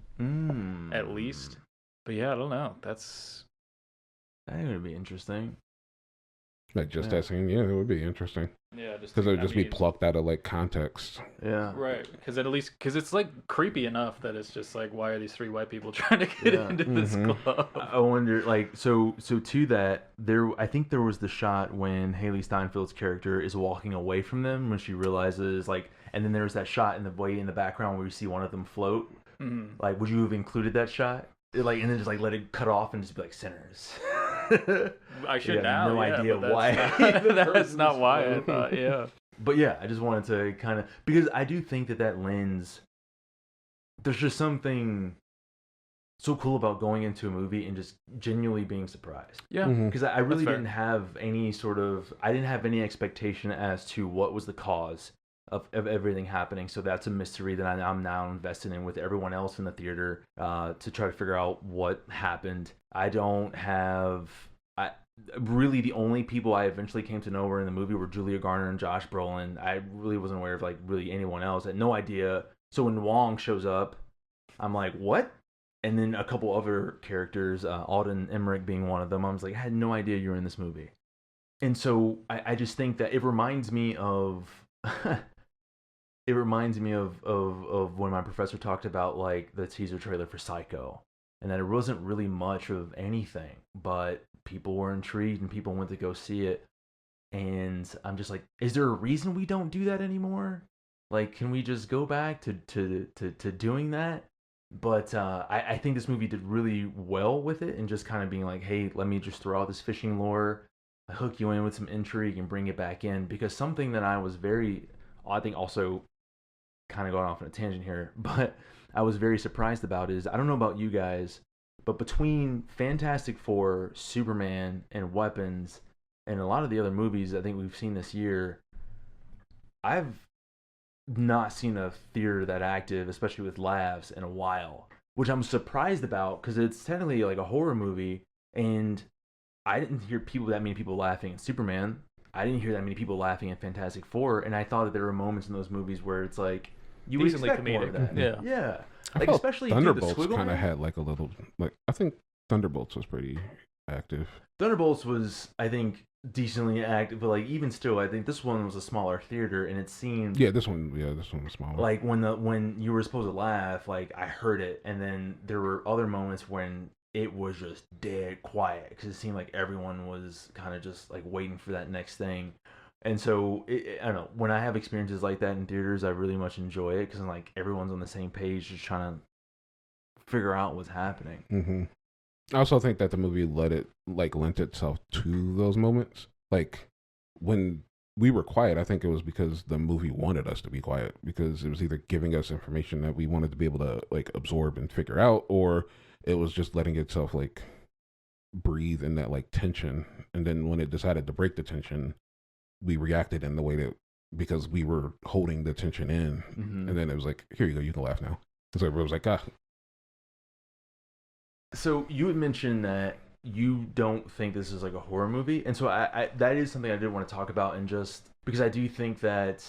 at least. But yeah, I don't know. That's gonna be interesting. Like just that scene, yeah, it would be interesting. Yeah, just because it would just be plucked out of like context. Yeah, right. Because it's like creepy enough that it's just like, why are these three white people trying to get into this club? I wonder, like, so to that, I think there was the shot when Haley Steinfeld's character is walking away from them when she realizes, like, and then there's that shot in the background where you see one of them float. Mm-hmm. Like, would you have included that shot? Like, and then just like let it cut off and just be like, Sinners. I should You have now. no yeah, idea but why That's the not, that's not person's why I floating. thought. Yeah. But yeah, I just wanted to kind of, because I do think that lens, there's just something so cool about going into a movie and just genuinely being surprised. Yeah. Mhm. Because I really fair. didn't have any I didn't have any expectation as to what was the cause of everything happening. So that's a mystery that I'm now invested in with everyone else in the theater, to try to figure out what happened. Really the only people I eventually came to know were in the movie were Julia Garner and Josh Brolin. I really wasn't aware of like really anyone else. I had no idea. So when Wong shows up, I'm like, what? And then a couple other characters, Alden Emmerich being one of them, I was like, I had no idea you were in this movie. And so I just think that it reminds me of of when my professor talked about like the teaser trailer for Psycho, and that it wasn't really much of anything, but people were intrigued and people went to go see it. And I'm just like, is there a reason we don't do that anymore? Like, can we just go back to doing that? But I think this movie did really well with it, and just kind of being like, hey, let me just throw out this fishing lure, hook you in with some intrigue, and bring it back in. Because something that I think also kind of going off on a tangent here, but I was very surprised about is, I don't know about you guys, but between Fantastic Four, Superman, and Weapons, and a lot of the other movies I think we've seen this year, I've not seen a theater that active, especially with laughs, in a while, which I'm surprised about because it's technically like a horror movie, and I didn't hear that many people laughing in Superman. I didn't hear that many people laughing in Fantastic Four, and I thought that there were moments in those movies where it's like you would Decently expect more of comedic. that. Yeah. Yeah, I like felt especially the Thunderbolts Squiggle kind of Man. had like a little like I think Thunderbolts was pretty active. Thunderbolts was, I think, decently active, but like even still, I think this one was a smaller theater, and it seemed This one was smaller. like when you were supposed to laugh, like I heard it, and then there were other moments when it was just dead quiet because it seemed like everyone was kind of just like waiting for that next thing. And so I don't know, when I have experiences like that in theaters, I really much enjoy it because like everyone's on the same page, just trying to figure out what's happening. Mm-hmm. I also think that the movie lent itself to those moments. Like when we were quiet, I think it was because the movie wanted us to be quiet, because it was either giving us information that we wanted to be able to like absorb and figure out, or it was just letting itself like breathe in that like tension. And then when it decided to break the tension, we reacted in the way that, because we were holding the tension in. Mm-hmm. And then it was like, here you go, you can laugh now. And so everybody was like, So you had mentioned that you don't think this is like a horror movie, and so I that is something I did want to talk about, and just because I do think that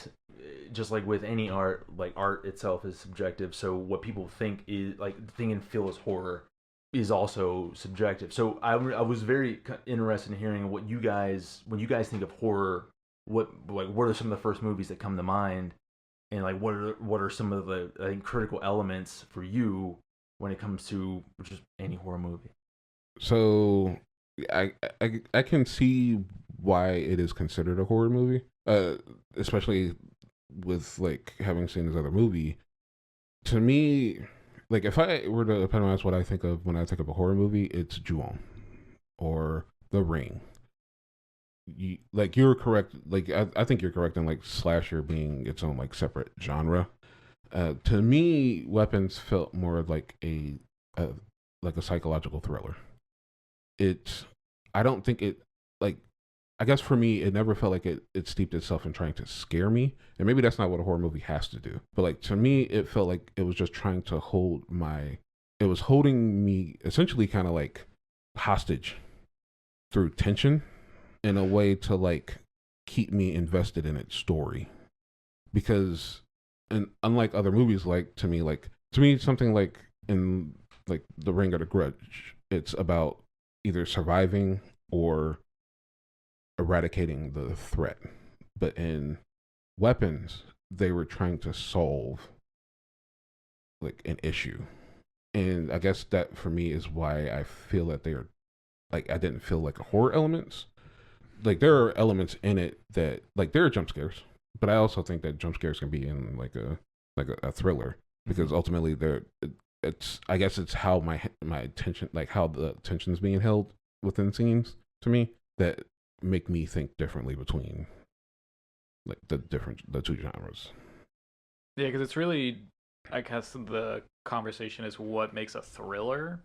just like with any art, like art itself is subjective. So what people think is like think and feel as horror is also subjective. So I was very interested in hearing what you guys, when you guys think of horror, what are some of the first movies that come to mind, and like what are some of the, I think, critical elements for you when it comes to just any horror movie. So I can see why it is considered a horror movie, especially with like having seen this other movie. To me, like if I were to epitomize what I think of when I think of a horror movie, it's Ju-on or The Ring. You're correct. Like I think you're correct in like slasher being its own like separate genre. To me, Weapons felt more like a psychological thriller. I don't think it, like, I guess for me, it never felt like it steeped itself in trying to scare me. And maybe that's not what a horror movie has to do. But like, to me, it felt like it was just trying to it was holding me essentially kind of like hostage through tension in a way to like keep me invested in its story. Because, and unlike other movies, like to me something like in like The Ring or The Grudge, it's about either surviving or eradicating the threat. But in Weapons, they were trying to solve like an issue. And I guess that for me is why I feel that they are like, I didn't feel like horror elements. Like there are elements in it that like there are jump scares, but I also think that jump scares can be in like a thriller, because ultimately I guess it's how my attention, like how the tension's being held. within scenes to me that make me think differently between like the two genres. Yeah, because it's really, I guess the conversation is what makes a thriller.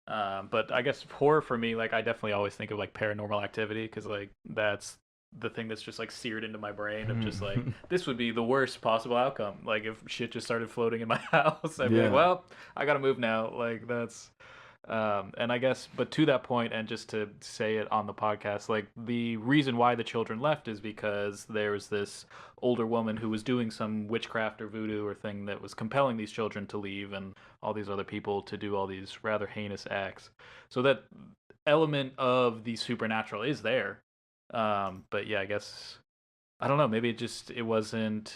But I guess horror for me, like I definitely always think of like Paranormal Activity because like that's the thing that's just like seared into my brain of just like this would be the worst possible outcome. Like if shit just started floating in my house, I'd be like, well, I gotta move now. Like that's and I guess, but to that point, and just to say it on the podcast, like the reason why the children left is because there was this older woman who was doing some witchcraft or voodoo or thing that was compelling these children to leave and all these other people to do all these rather heinous acts. So that element of the supernatural is there. But yeah, I guess, I don't know, maybe it wasn't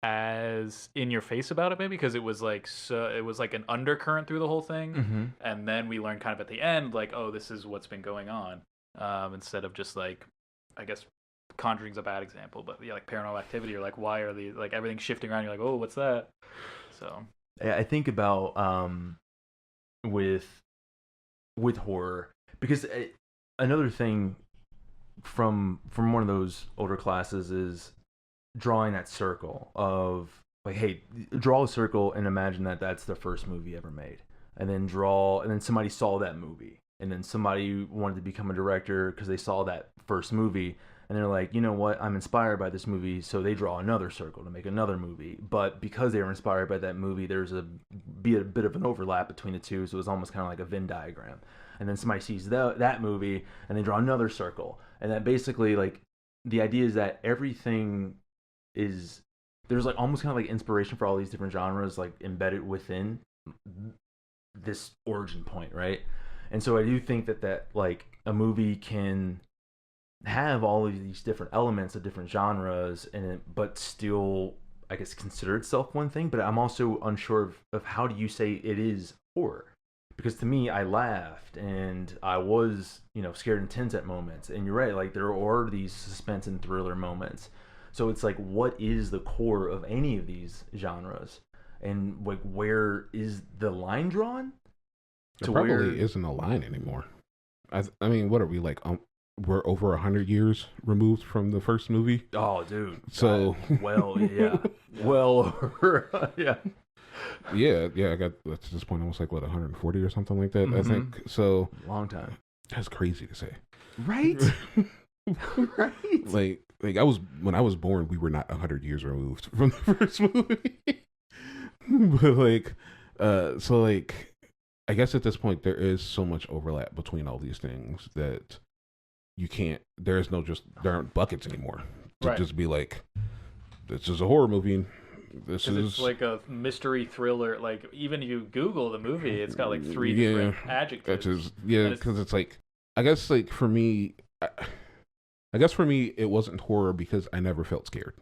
as in your face about it, maybe because it was like an undercurrent through the whole thing, and then we learned kind of at the end like, oh, this is what's been going on, instead of just like, I guess Conjuring's a bad example, but yeah, like Paranormal Activity, or like why are the like everything's shifting around, you're like, oh, what's that? So I think about with horror, because another thing from one of those older classes is drawing that circle of like, hey, draw a circle and imagine that that's the first movie ever made, and then somebody saw that movie, and then somebody wanted to become a director because they saw that first movie, and they're like, you know what, I'm inspired by this movie, so they draw another circle to make another movie. But because they were inspired by that movie, there's a bit of an overlap between the two, so it's almost kind of like a Venn diagram. And then somebody sees that movie and they draw another circle, and that basically, like, the idea is that everything is, there's like almost kind of like inspiration for all these different genres like embedded within this origin point, right? And so I do think that like a movie can have all of these different elements of different genres in it, but still, I guess, consider itself one thing. But I'm also unsure of how do you say it is horror, because to me, I laughed and I was, scared and tense at moments, and you're right, like there are these suspense and thriller moments. So it's like, what is the core of any of these genres? And like, where is the line drawn? There probably isn't a line anymore. I mean, what are we like? We're over 100 years removed from the first movie. Oh, dude. So yeah. Well, yeah. Yeah. I got at this point almost like 140 or something like that. I think so. Long time. That's crazy to say, right? Right. Like when I was born, we were not 100 years removed from the first movie. But like, so like, I guess at this point there is so much overlap between all these things that you can't. There aren't buckets anymore to just be like, this is a horror movie. This is, it's like a mystery thriller. Like even if you Google the movie, it's got like 3 different adjectives. Because it's like, I guess like for me. I guess for me, it wasn't horror because I never felt scared.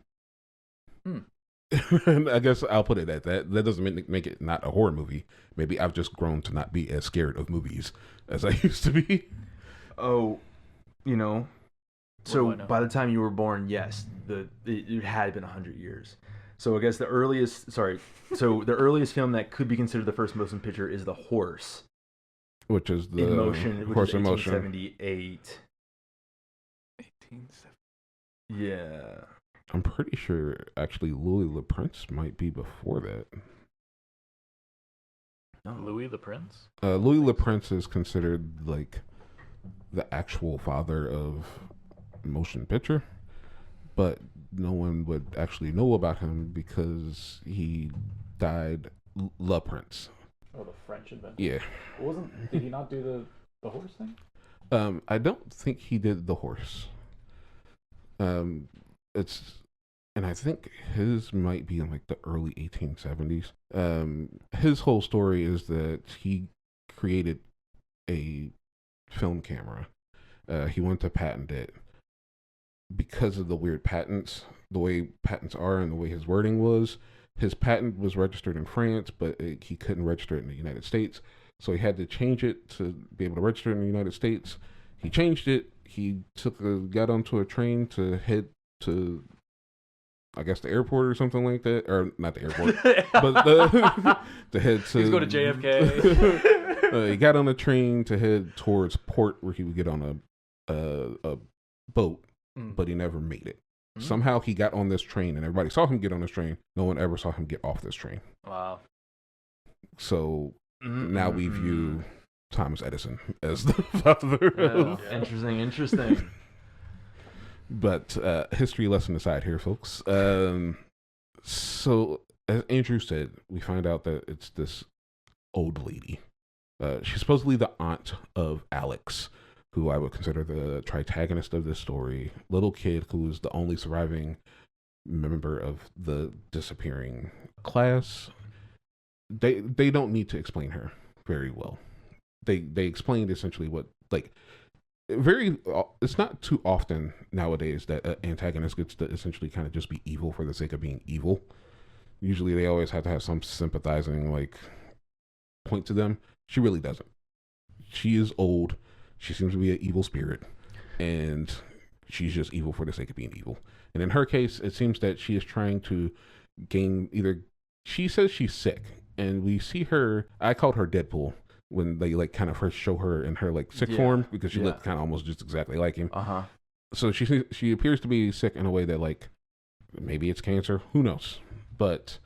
I guess I'll put it at that. That doesn't make it not a horror movie. Maybe I've just grown to not be as scared of movies as I used to be. Oh, so by the time you were born, yes, it had been 100 years. So I guess the earliest film that could be considered the first motion picture is The Horse. Which is the Horse in Motion. 1878. Yeah. I'm pretty sure actually Louis Le Prince might be before that. Louis the Prince? Louis Le Prince is considered like the actual father of motion picture, but no one would actually know about him because he died. Le Prince. Oh, the French inventor. Yeah. Did he not do the horse thing? I don't think he did the horse. And I think his might be in like the early 1870s. His whole story is that he created a film camera. He wanted to patent it because of the weird patents, the way patents are and the way his wording was. His patent was registered in France, but he couldn't register it in the United States. So he had to change it to be able to register in the United States. He changed it. He got onto a train to head to, I guess, the airport or something like that. Or not the airport, but to head to... He's going to JFK. He got on a train to head towards port where he would get on a boat, but he never made it. Somehow he got on this train, and everybody saw him get on this train. No one ever saw him get off this train. Wow. So now we view Thomas Edison as the father. Interesting. But history lesson aside here, folks. So as Andrew said, we find out that it's this old lady. She's supposedly the aunt of Alex, who I would consider the protagonist of this story. Little kid who is the only surviving member of the disappearing class. They don't need to explain her very well. They explained essentially what, like, it's not too often nowadays that an antagonist gets to essentially kind of just be evil for the sake of being evil. Usually they always have to have some sympathizing, like, point to them. She really doesn't. She is old. She seems to be an evil spirit, and she's just evil for the sake of being evil. And in her case, it seems that she is trying to gain she says she's sick, and we see her, I called her Deadpool, when they like kind of first show her in her like sick form, because she looked kind of almost just exactly like him. So she appears to be sick in a way that, like, maybe it's cancer, who knows, but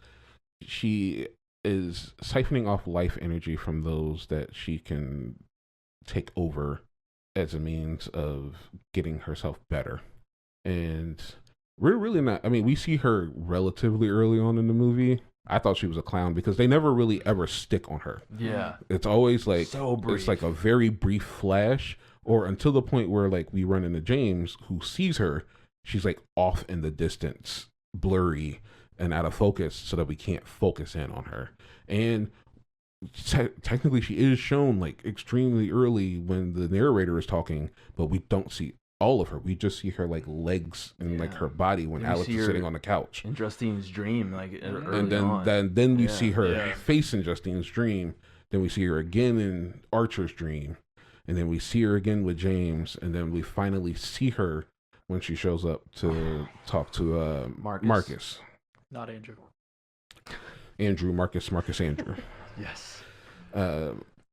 she is siphoning off life energy from those that she can take over as a means of getting herself better. And we're really not, I mean, we see her relatively early on in the movie. I thought she was a clown because they never really ever stick on her. Yeah. It's always like, so brief. It's like a very brief flash, or until the point where, like, we run into James, who sees her. She's like off in the distance, blurry and out of focus, so that we can't focus in on her. And technically she is shown like extremely early when the narrator is talking, but we don't see all of her. We just see her like legs and like her body when Alex is sitting on the couch. In Justine's dream, like early and then we see her face in Justine's dream. Then we see her again in Archer's dream, and then we see her again with James, and then we finally see her when she shows up to talk to Marcus. Not Andrew. Marcus, Andrew. Yes.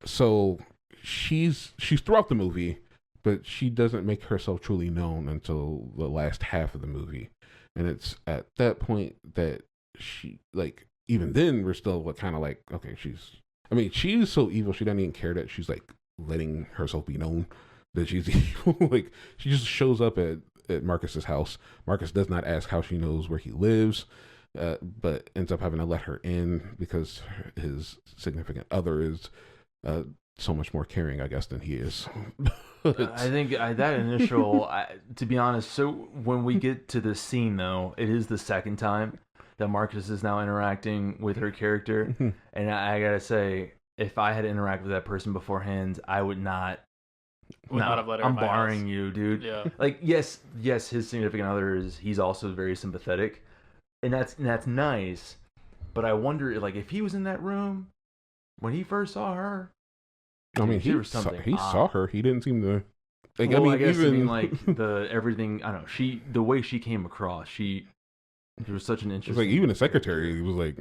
So she's throughout the movie, but she doesn't make herself truly known until the last half of the movie. And it's at that point that she, like, even then we're still kind of like, okay, she's so evil, she doesn't even care that she's like letting herself be known that she's evil. Like, she just shows up at Marcus's house. Marcus does not ask how she knows where he lives, but ends up having to let her in because his significant other is so much more caring, I guess, than he is. I think that initial, to be honest, so when we get to this scene, though, it is the second time that Marcus is now interacting with her character. And I gotta say, if I had interacted with that person beforehand, I would not have let her I'm barring you, dude. Yeah. Like, yes, his significant other he's also very sympathetic. And that's nice. But I wonder, like, if he was in that room when he first saw her, I mean, he saw her. He didn't seem to. Like, well, I guess like everything. I don't know. The way she came across. She was such an interesting. It's like even the secretary. He was like,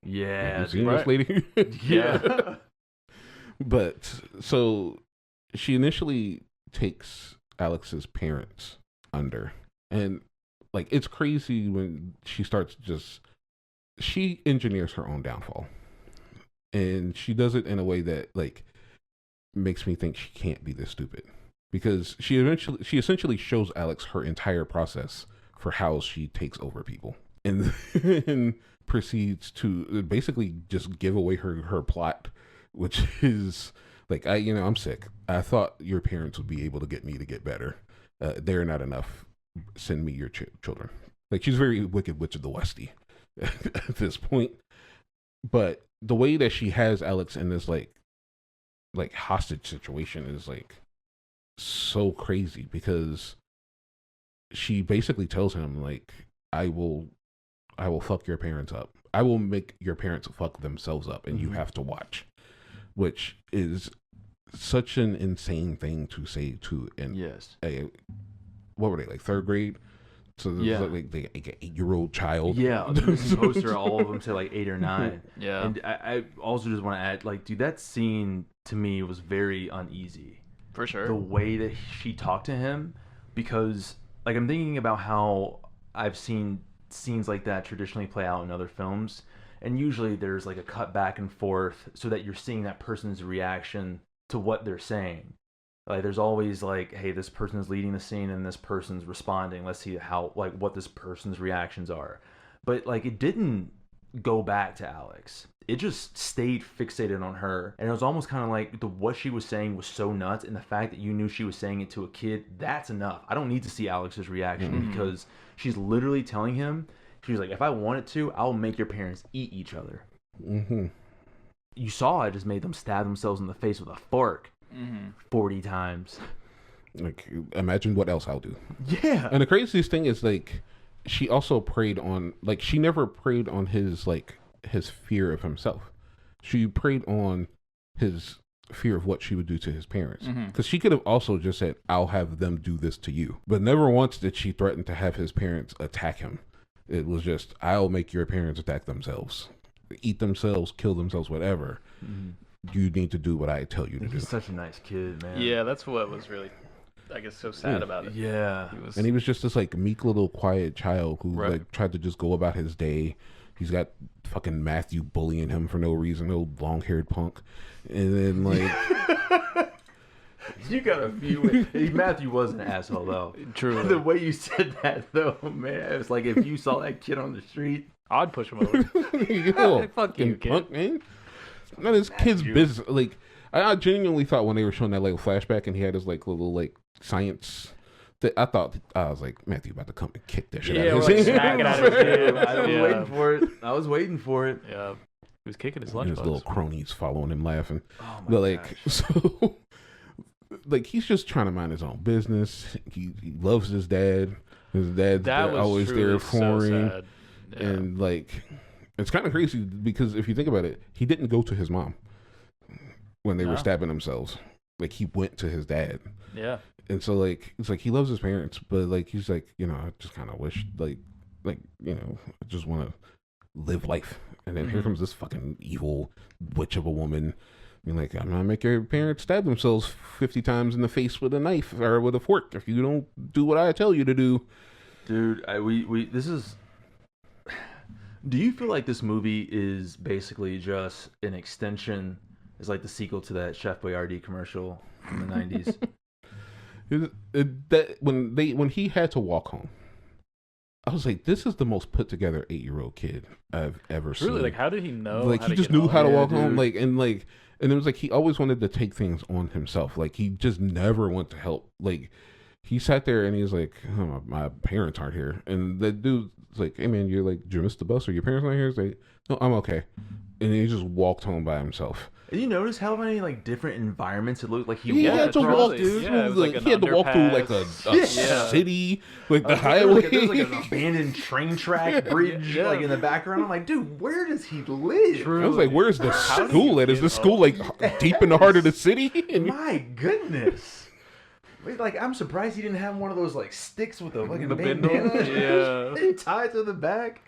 yeah, you seen this lady? Yeah. But so she initially takes Alex's parents under, and like it's crazy when she starts she engineers her own downfall, and she does it in a way that like makes me think she can't be this stupid, because she essentially shows Alex her entire process for how she takes over people, and then proceeds to basically just give away her plot, which is like, I'm sick. I thought your parents would be able to get me to get better. They're not enough. Send me your children. Like, she's very Wicked Witch of the Westie at this point. But the way that she has Alex in this like hostage situation is like so crazy, because she basically tells him like, I will fuck your parents up. I will make your parents fuck themselves up, and you have to watch. Which is such an insane thing to say to what were they, like third grade? So like an 8-year-old child. Yeah, the poster, all of them say like 8 or 9. Yeah. And I also just want to add, like, dude, that scene to me was very uneasy. For sure. The way that she talked to him, because like I'm thinking about how I've seen scenes like that traditionally play out in other films, and usually there's like a cut back and forth so that you're seeing that person's reaction to what they're saying. Like there's always like, hey, this person is leading the scene and this person's responding. Let's see how like what this person's reactions are. But like it didn't go back to Alex. It just stayed fixated on her, and it was almost kind of like what she was saying was so nuts, and the fact that you knew she was saying it to a kid, that's enough. I don't need to see Alex's reaction because she's literally telling him, she's like, if I wanted to, I'll make your parents eat each other. You saw I just made them stab themselves in the face with a fork 40 times. Like, imagine what else I'll do. Yeah. And the craziest thing is, like, she also preyed on, like, she never preyed on his, like, his fear of himself. She preyed on his fear of what she would do to his parents. Because she could have also just said, I'll have them do this to you. But never once did she threaten to have his parents attack him. It was just, I'll make your parents attack themselves. Eat themselves, kill themselves, whatever. You need to do what I tell you to do. He's such a nice kid, man. Yeah, that's what was really, I guess, so sad about it. Yeah. And he was just this like meek little quiet child who like tried to just go about his day. He's got fucking Matthew bullying him for no reason, no long-haired punk. And then like you got a few. Matthew was an asshole though. True. The way you said that though, man, it was like if you saw that kid on the street, I'd push him over. Fuck you, kid. Punk, man. Not his kid's business. Like I genuinely thought when they were showing that like flashback and he had his like little like science. I thought I was like, Matthew about to come and kick that shit out of his smacking out of his head. I was waiting for it. I was waiting for it. Yeah, he was kicking his And his little lunchbox. cronies following him laughing. Oh my But like gosh. so like he's just trying to mind his own business. He loves his dad. His dad's That was always there truly for so him. sad. Yeah. And like it's kind of crazy because if you think about it, he didn't go to his mom when they were stabbing themselves. Like he went to his dad. Yeah. And so like it's like he loves his parents, but like he's like, you know, I just kind of wish like you know, I just want to live life. And then here comes this fucking evil witch of a woman being like, I'm gonna make your parents stab themselves 50 times in the face with a knife or with a fork if you don't do what I tell you to do. Dude, we this is. Do you feel like this movie is basically just an extension? It's like the sequel to that Chef Boyardee commercial from the 90s. That when he had to walk home, I was like, this is the most put together 8-year-old kid I've ever seen. Really, like, how did he know? Like how he to just get knew home? how to Yeah, walk dude. home. And it was like he always wanted to take things on himself. Like he just never went to help. Like he sat there and he was like, oh, my parents aren't here. And the dude's like, hey man, you're like, did you miss the bus or your parents not here? He's like, no, I'm okay. And he just walked home by himself. Did you notice how many like different environments it looked like He walked had to across, walk dude? Yeah, it was like he had to walk through like a underpass. city, like the There was highway. like an abandoned train track bridge like in the background. I'm like, dude, where does he live? I was like, where's the How do school you at? Is get the school like deep in the heart of the city? And My goodness. Wait, like, I'm surprised he didn't have one of those like sticks with a fucking The bandana bindle? Yeah. tied to the back.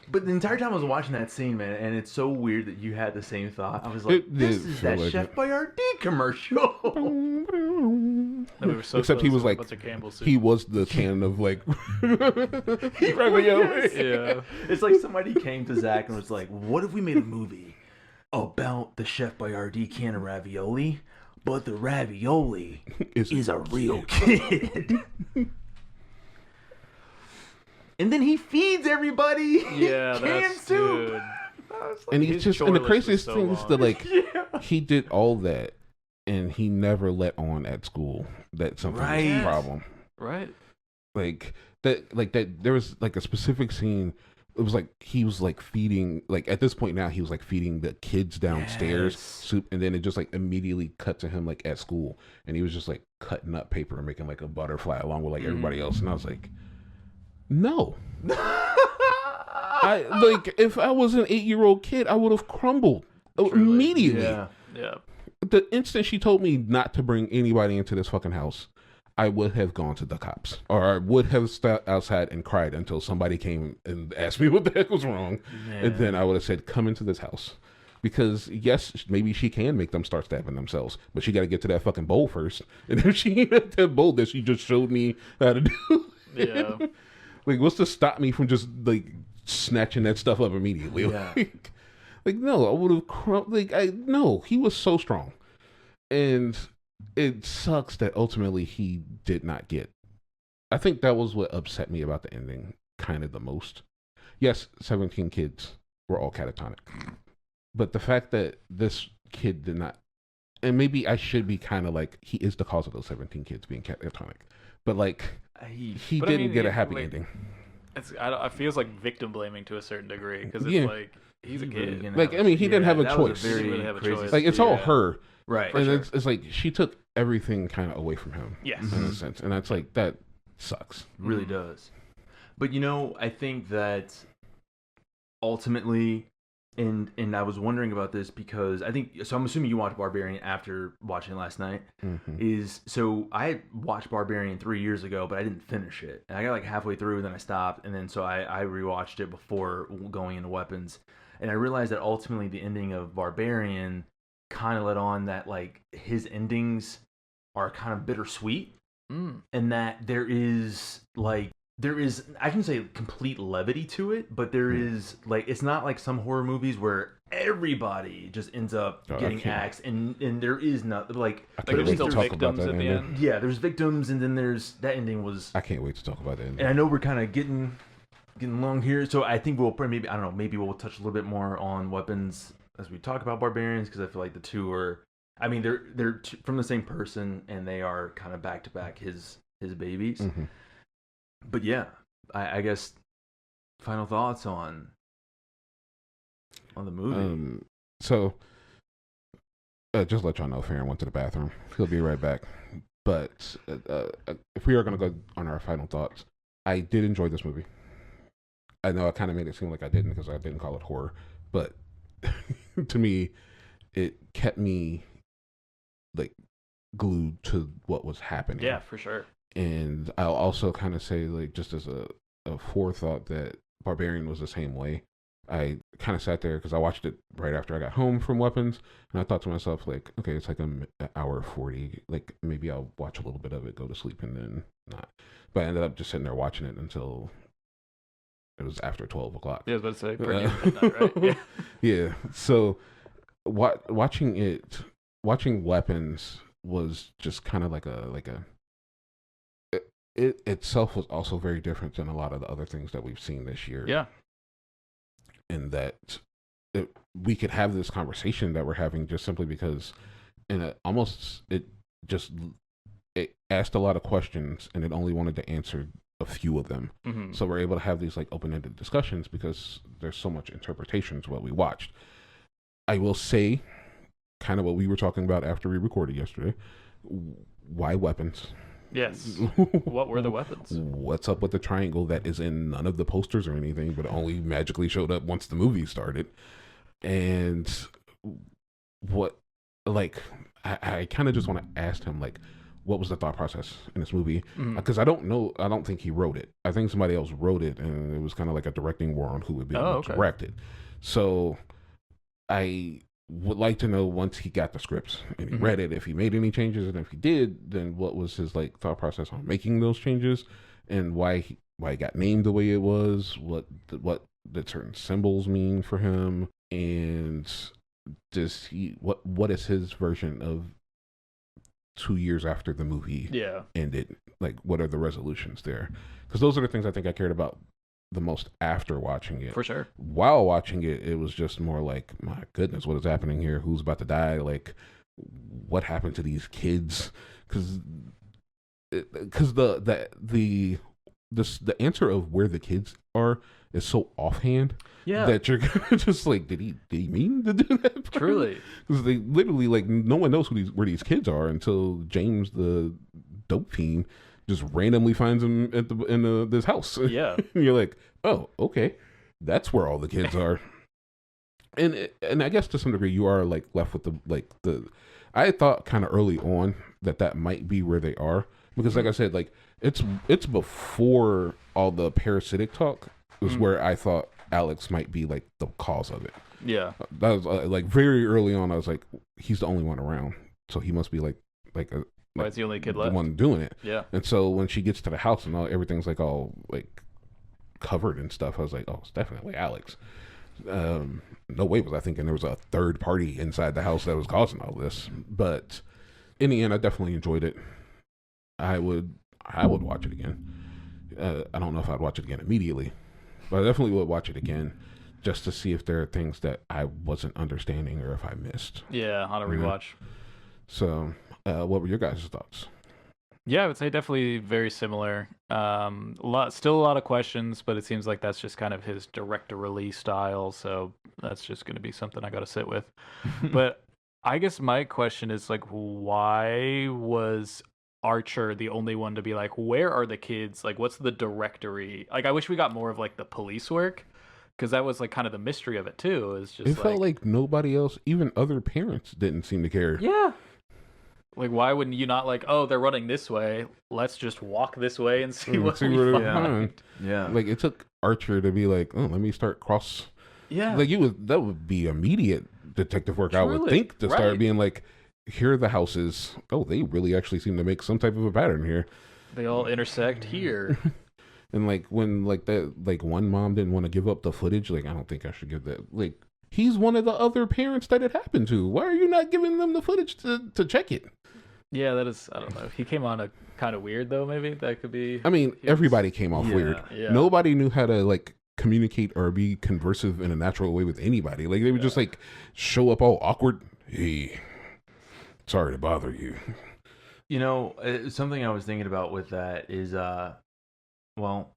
But the entire time I was watching that scene, man, and it's so weird that you had the same thought. I was like, It this did is feel that like Chef it. Boyardee commercial. And we were so Except he close was to like, what's a Campbell soup. he was the can of like. Yeah. It's like somebody came to Zach and was like, what if we made a movie about the Chef Boyardee can of ravioli, but the ravioli is a real kid? And then he feeds everybody Yeah, canned that's soup. dude. And he's His just, chore and the list was craziest so thing is long. that like he did all that, and he never let on at school that something was Right. a problem. Right. Like that. There was like a specific scene. It was like he was like feeding, like at this point now he was like feeding the kids downstairs Yes. soup, and then it just like immediately cut to him like at school, and he was just like cutting up paper and making like a butterfly along with like everybody else, and I was like, no. I like if I was an 8-year-old kid, I would have crumbled immediately. Yeah. Yeah. The instant she told me not to bring anybody into this fucking house, I would have gone to the cops, or I would have stood outside and cried until somebody came and asked me what the heck was wrong, and then I would have said, "Come into this house," Because yes, maybe she can make them start stabbing themselves, but she got to get to that fucking bowl first. And if she ain't at that bowl that she just showed me how to do, Yeah. like what's to stop me from just like snatching that stuff up immediately? Yeah. Like no, I would have no, he was so strong. And it sucks that ultimately he did not get. I think that was what upset me about the ending kind of the most. Yes, 17 kids were all catatonic. But the fact that this kid did not, and maybe I should be kind of like, he is the cause of those 17 kids being catatonic. But like, he But I didn't mean, get a it, happy like, ending. I feels like victim blaming to a certain degree because it's Yeah. like he's a Really kid. gonna Like, have I mean, he didn't have a that was choice. very He didn't really have a crazy choice. Like, it's all Yeah. her. Right. And sure. it's like, she took everything kind of away from him. Yes. In a sense. And that's like, that sucks. Really does. But I think that ultimately, and I was wondering about this because I think, so I'm assuming you watched Barbarian after watching it last night. So I had watched Barbarian 3 years ago, but I didn't finish it. And I got like halfway through, and then I stopped, and then so I rewatched it before going into Weapons. And I realized that ultimately the ending of Barbarian kind of led on that like his endings are kind of bittersweet. And that there is I can say complete levity to it, but there is like, it's not like some horror movies where everybody just ends up getting axed, and there is not like There's still talk about victims that at the ending. end. yeah, there's victims, and then there's that ending was. I can't wait to talk about that ending. And I know we're kind of getting long here, so I think we'll probably maybe, I don't know, maybe we'll touch a little bit more on Weapons as we talk about Barbarians, because I feel like the two are, I mean, they're from the same person, and they are kind of back to back his babies. But yeah, I guess final thoughts on the movie. So just let y'all know, Farron went to the bathroom. He'll be right back. But if we are going to go on our final thoughts, I did enjoy this movie. I know I kind of made it seem like I didn't because I didn't call it horror, but to me, it kept me like glued to what was happening. Yeah, for sure. And I'll also kind of say, like, just as a forethought, that Barbarian was the same way. I kind of sat there because I watched it right after I got home from Weapons, and I thought to myself, like, okay, it's like an hour 40. Like, maybe I'll watch a little bit of it, go to sleep, and then not. But I ended up just sitting there watching it until it was after 12 o'clock. Yeah, I was about to say, pretty midnight, right? Yeah. Yeah. So watching Weapons was just kind of like it itself was also very different than a lot of the other things that we've seen this year. Yeah. And that we could have this conversation that we're having just simply because it asked a lot of questions, and it only wanted to answer a few of them. So we're able to have these like open-ended discussions because there's so much interpretation to what we watched. I will say kind of what we were talking about after we recorded yesterday. Why Weapons? Yes. What were the weapons? What's up with the triangle that is in none of the posters or anything, but only magically showed up once the movie started? And what, like, I kind of just want to ask him, like, what was the thought process in this movie? Because I don't think he wrote it. I think somebody else wrote it, and it was kind of like a directing war on who would be able to direct it. So I would like to know, once he got the scripts and he read it, if he made any changes, and if he did, then what was his like thought process on making those changes, and why he got named the way it was, what did certain symbols mean for him, and what is his version of 2 years after the movie ended? Like, what are the resolutions there? Because those are the things I think I cared about the most after watching it. For sure. While watching it, it was just more like, my goodness, what is happening here? Who's about to die? Like, what happened to these kids? Because the answer of where the kids are is so offhand that you're just like, did he mean to do that? Truly. Because they literally, like, no one knows where these kids are until James, the dope fiend, just randomly finds him in this house. Yeah. And you're like, oh, okay, that's where all the kids are. And I guess to some degree you are like left with the I thought kind of early on that might be where they are, because like I said, like it's before all the parasitic talk was where I thought Alex might be like the cause of it. Yeah. That was like very early on. I was like, he's the only one around, so he must be like Why is the only kid the left? one doing it. Yeah. And so when she gets to the house and everything's like all like covered and stuff, I was like, oh, it's definitely Alex. No way was I thinking there was a third party inside the house that was causing all this. But in the end, I definitely enjoyed it. I would watch it again. I don't know if I'd watch it again immediately, but I definitely would watch it again just to see if there are things that I wasn't understanding or if I missed. Yeah, on a rewatch. So, what were your guys' thoughts? Yeah, I would say definitely very similar. Still a lot of questions, but it seems like that's just kind of his direct-to-release style. So that's just going to be something I got to sit with. But I guess my question is like, why was Archer the only one to be like, where are the kids? Like, what's the directory? Like, I wish we got more of like the police work, because that was like kind of the mystery of it too. Is just It felt like nobody else, even other parents, didn't seem to care. yeah. Like, why wouldn't you not like, oh, they're running this way. Let's just walk this way and see what we they find. find. Yeah. Like it took Archer to be like, oh, let me start cross. Yeah. Like that would be immediate detective work. I would Truly, think to start right. being like, here are the houses. Oh, they really actually seem to make some type of a pattern here. They all intersect here. And like when like that like one mom didn't want to give up the footage, like I don't think I should give that. Like he's one of the other parents that it happened to. Why are you not giving them the footage to check it? Yeah, that is, I don't know. He came on a kind of weird though, maybe. That could be. I mean, everybody came off weird. Yeah. Nobody knew how to like communicate or be conversive in a natural way with anybody. Like they would just like show up all awkward. Hey, sorry to bother you. You know, something I was thinking about with that is, well,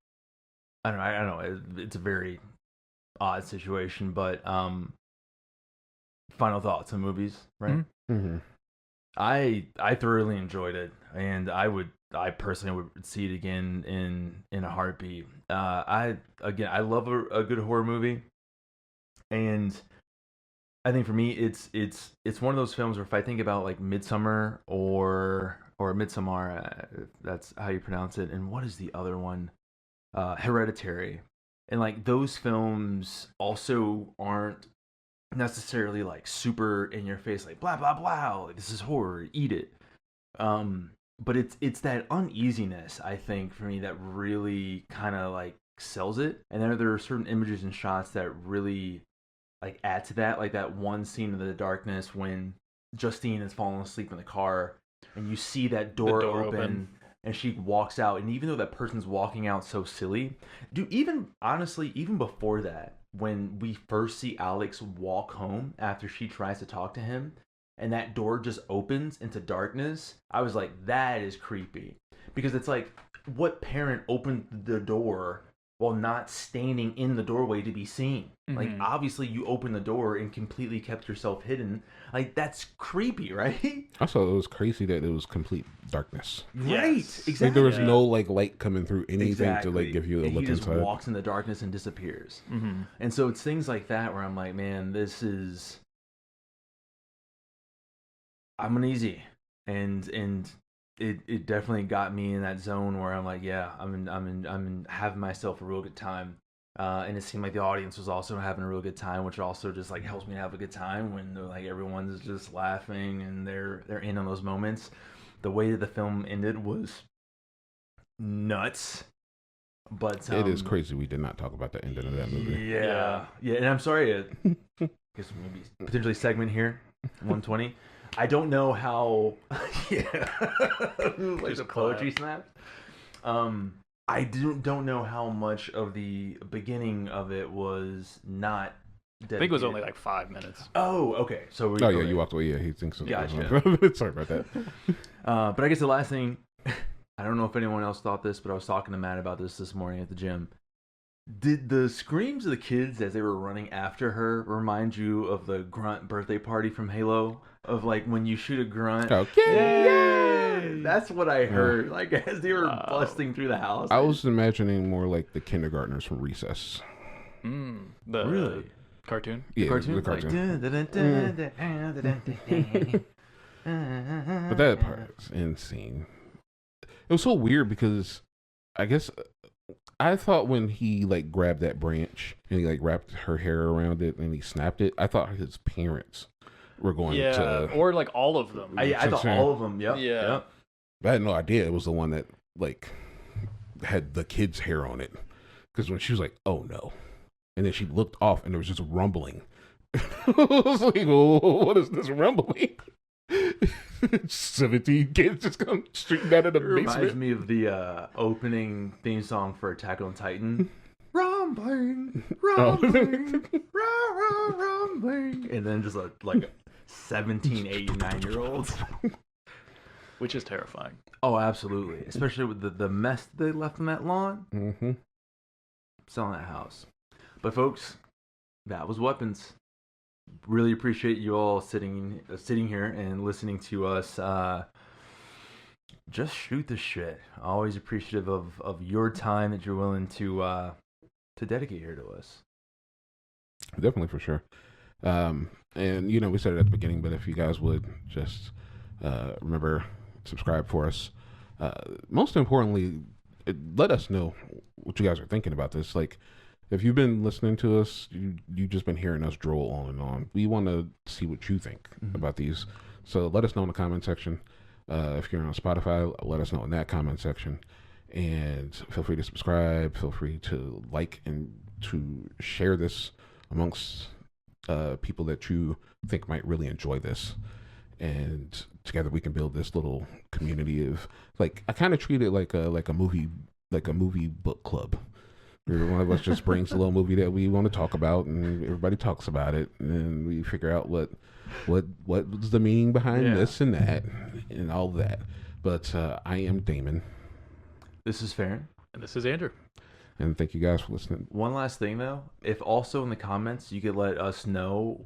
I don't know. It's a very odd situation, but final thoughts on movies, right? Mm-hmm. I thoroughly enjoyed it, and I personally would see it again in a heartbeat. I love a good horror movie, and I think for me it's one of those films where if I think about like Midsummer or Midsommar, if that's how you pronounce it, and what is the other one? Hereditary, and like those films also aren't necessarily like super in your face, like blah blah blah, like this is horror, eat it. But it's that uneasiness, I think, for me that really kind of like sells it. And then there are certain images and shots that really like add to that, like that one scene in the darkness when Justine is falling asleep in the car and you see that door open. And she walks out, and even though that person's walking out so silly, dude, even honestly, even before that, when we first see Alex walk home after she tries to talk to him, and that door just opens into darkness, I was like, that is creepy. Because it's like, what parent opened the door while not standing in the doorway to be seen? Mm-hmm. Like, obviously, you opened the door and completely kept yourself hidden. Like, that's creepy, right? Also, it was crazy that it was complete darkness. Right, yes. exactly. Like, there was no like light coming through anything to like give you a and look he just inside. walks in the darkness and disappears. Mm-hmm. And so it's things like that where I'm like, man, this is, I'm uneasy, and it definitely got me in that zone where I'm like, yeah, I'm having myself a real good time. And it seemed like the audience was also having a real good time, which also just like helps me have a good time when like everyone's just laughing and they're in on those moments. The way that the film ended was nuts, but it is crazy we did not talk about the ending of that movie. Yeah, and I'm sorry. Guess maybe potentially segment here, 120. I don't know how. Yeah, like the poetry snap. I don't know how much of the beginning of it was not dedicated. I think it was only like 5 minutes. Oh, okay. So you walked away. Yeah, he thinks so. Gotcha. Sorry about that. But I guess the last thing, I don't know if anyone else thought this, but I was talking to Matt about this morning at the gym. Did the screams of the kids as they were running after her remind you of the grunt birthday party from Halo? Of like when you shoot a grunt. Yay! That's what I heard. Like as they were busting through the house. I was imagining more like the kindergartners from Recess. The really? Cartoon? Yeah, cartoon? the cartoon. Like, But that part is insane. It was so weird because I guess I thought when he like grabbed that branch and he like wrapped her hair around it and he snapped it, I thought his parents were going to, or like all of them. I thought all of them. Yep. Yeah. Yep. I had no idea it was the one that like had the kid's hair on it. Because when she was like, "Oh no," and then she looked off and there was just rumbling. I was like, well, "What is this rumbling?" 17 kids just come streaking out of the It reminds basement. me of the opening theme song for Attack on Titan. Rumbling, rumbling, rumbling, and then just like 17, 8, 9-year-olds. Which is terrifying. Oh, absolutely. Especially with the mess they left on that lawn. Mm-hmm. Selling that house. But folks, that was Weapons. Really appreciate you all sitting here and listening to us just shoot the shit. Always appreciative of your time that you're willing to dedicate here to us. Definitely, for sure. And you know, we said it at the beginning, but if you guys would just remember, subscribe for us. Most importantly, let us know what you guys are thinking about this. Like, if you've been listening to us, you've just been hearing us droll on and on. We want to see what you think about these. So let us know in the comment section. If you're on Spotify, let us know in that comment section. And feel free to subscribe. Feel free to like and to share this amongst people that you think might really enjoy this. And together we can build this little community of, like, I kind of treat it like a movie book club. Where one of us just brings a little movie that we want to talk about, and everybody talks about it, and we figure out what was the meaning behind this and that, and all that. But I am Damon. This is Farron. And this is Andrew. And thank you guys for listening. One last thing, though. If also in the comments you could let us know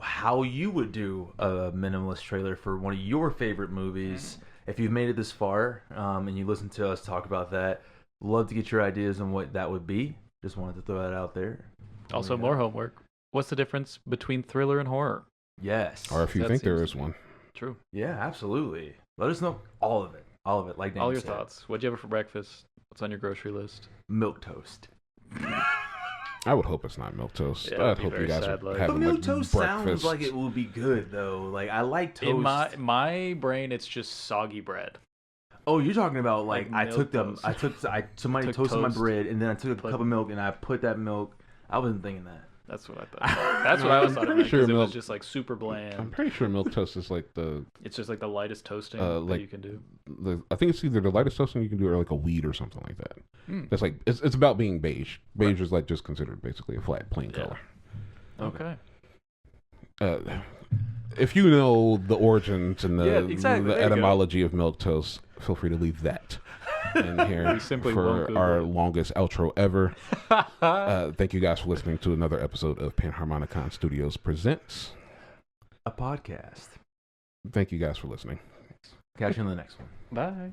how you would do a minimalist trailer for one of your favorite movies. If you've made it this far and you listen to us talk about that, love to get your ideas on what that would be. Just wanted to throw that out there. Also, more homework. What's the difference between thriller and horror? Yes. Or if you That think there seems- is one. True. Yeah, absolutely. Let us know all of it. All of it, like Dan All your said. thoughts. What'd you have for breakfast? What's on your grocery list? Milk toast. I would hope it's not milk toast. Yeah, it'd I'd be hope you very guys sad, are like- But having milk like toast breakfast. sounds like it will be good, though. Like, I like toast. In my brain, it's just soggy bread. Oh, you're talking about like, Like milk toast. Somebody Took toasted my toast, bread, and then I took a put- cup of milk and I put that milk. I wasn't thinking that. That's what I thought. That's what I was thought it meant, Sure, 'cause it was milk- just like super I'm bland. pretty sure milk toast is like It's just like the lightest toasting like- that you can do. I think it's either the lightest toasting you can do or like a wheat or something like that. Mm. That's like it's about being beige. Beige is like just considered basically a flat plain Yeah. color. Okay. If you know the origins and Yeah, exactly. the There you go. etymology of milk toast, feel free to leave that in here We simply for won't Google our it. longest outro ever. Thank you guys for listening to another episode of Panharmonicon Studios Presents. A podcast. Thank you guys for listening. Catch you in the next one. Bye.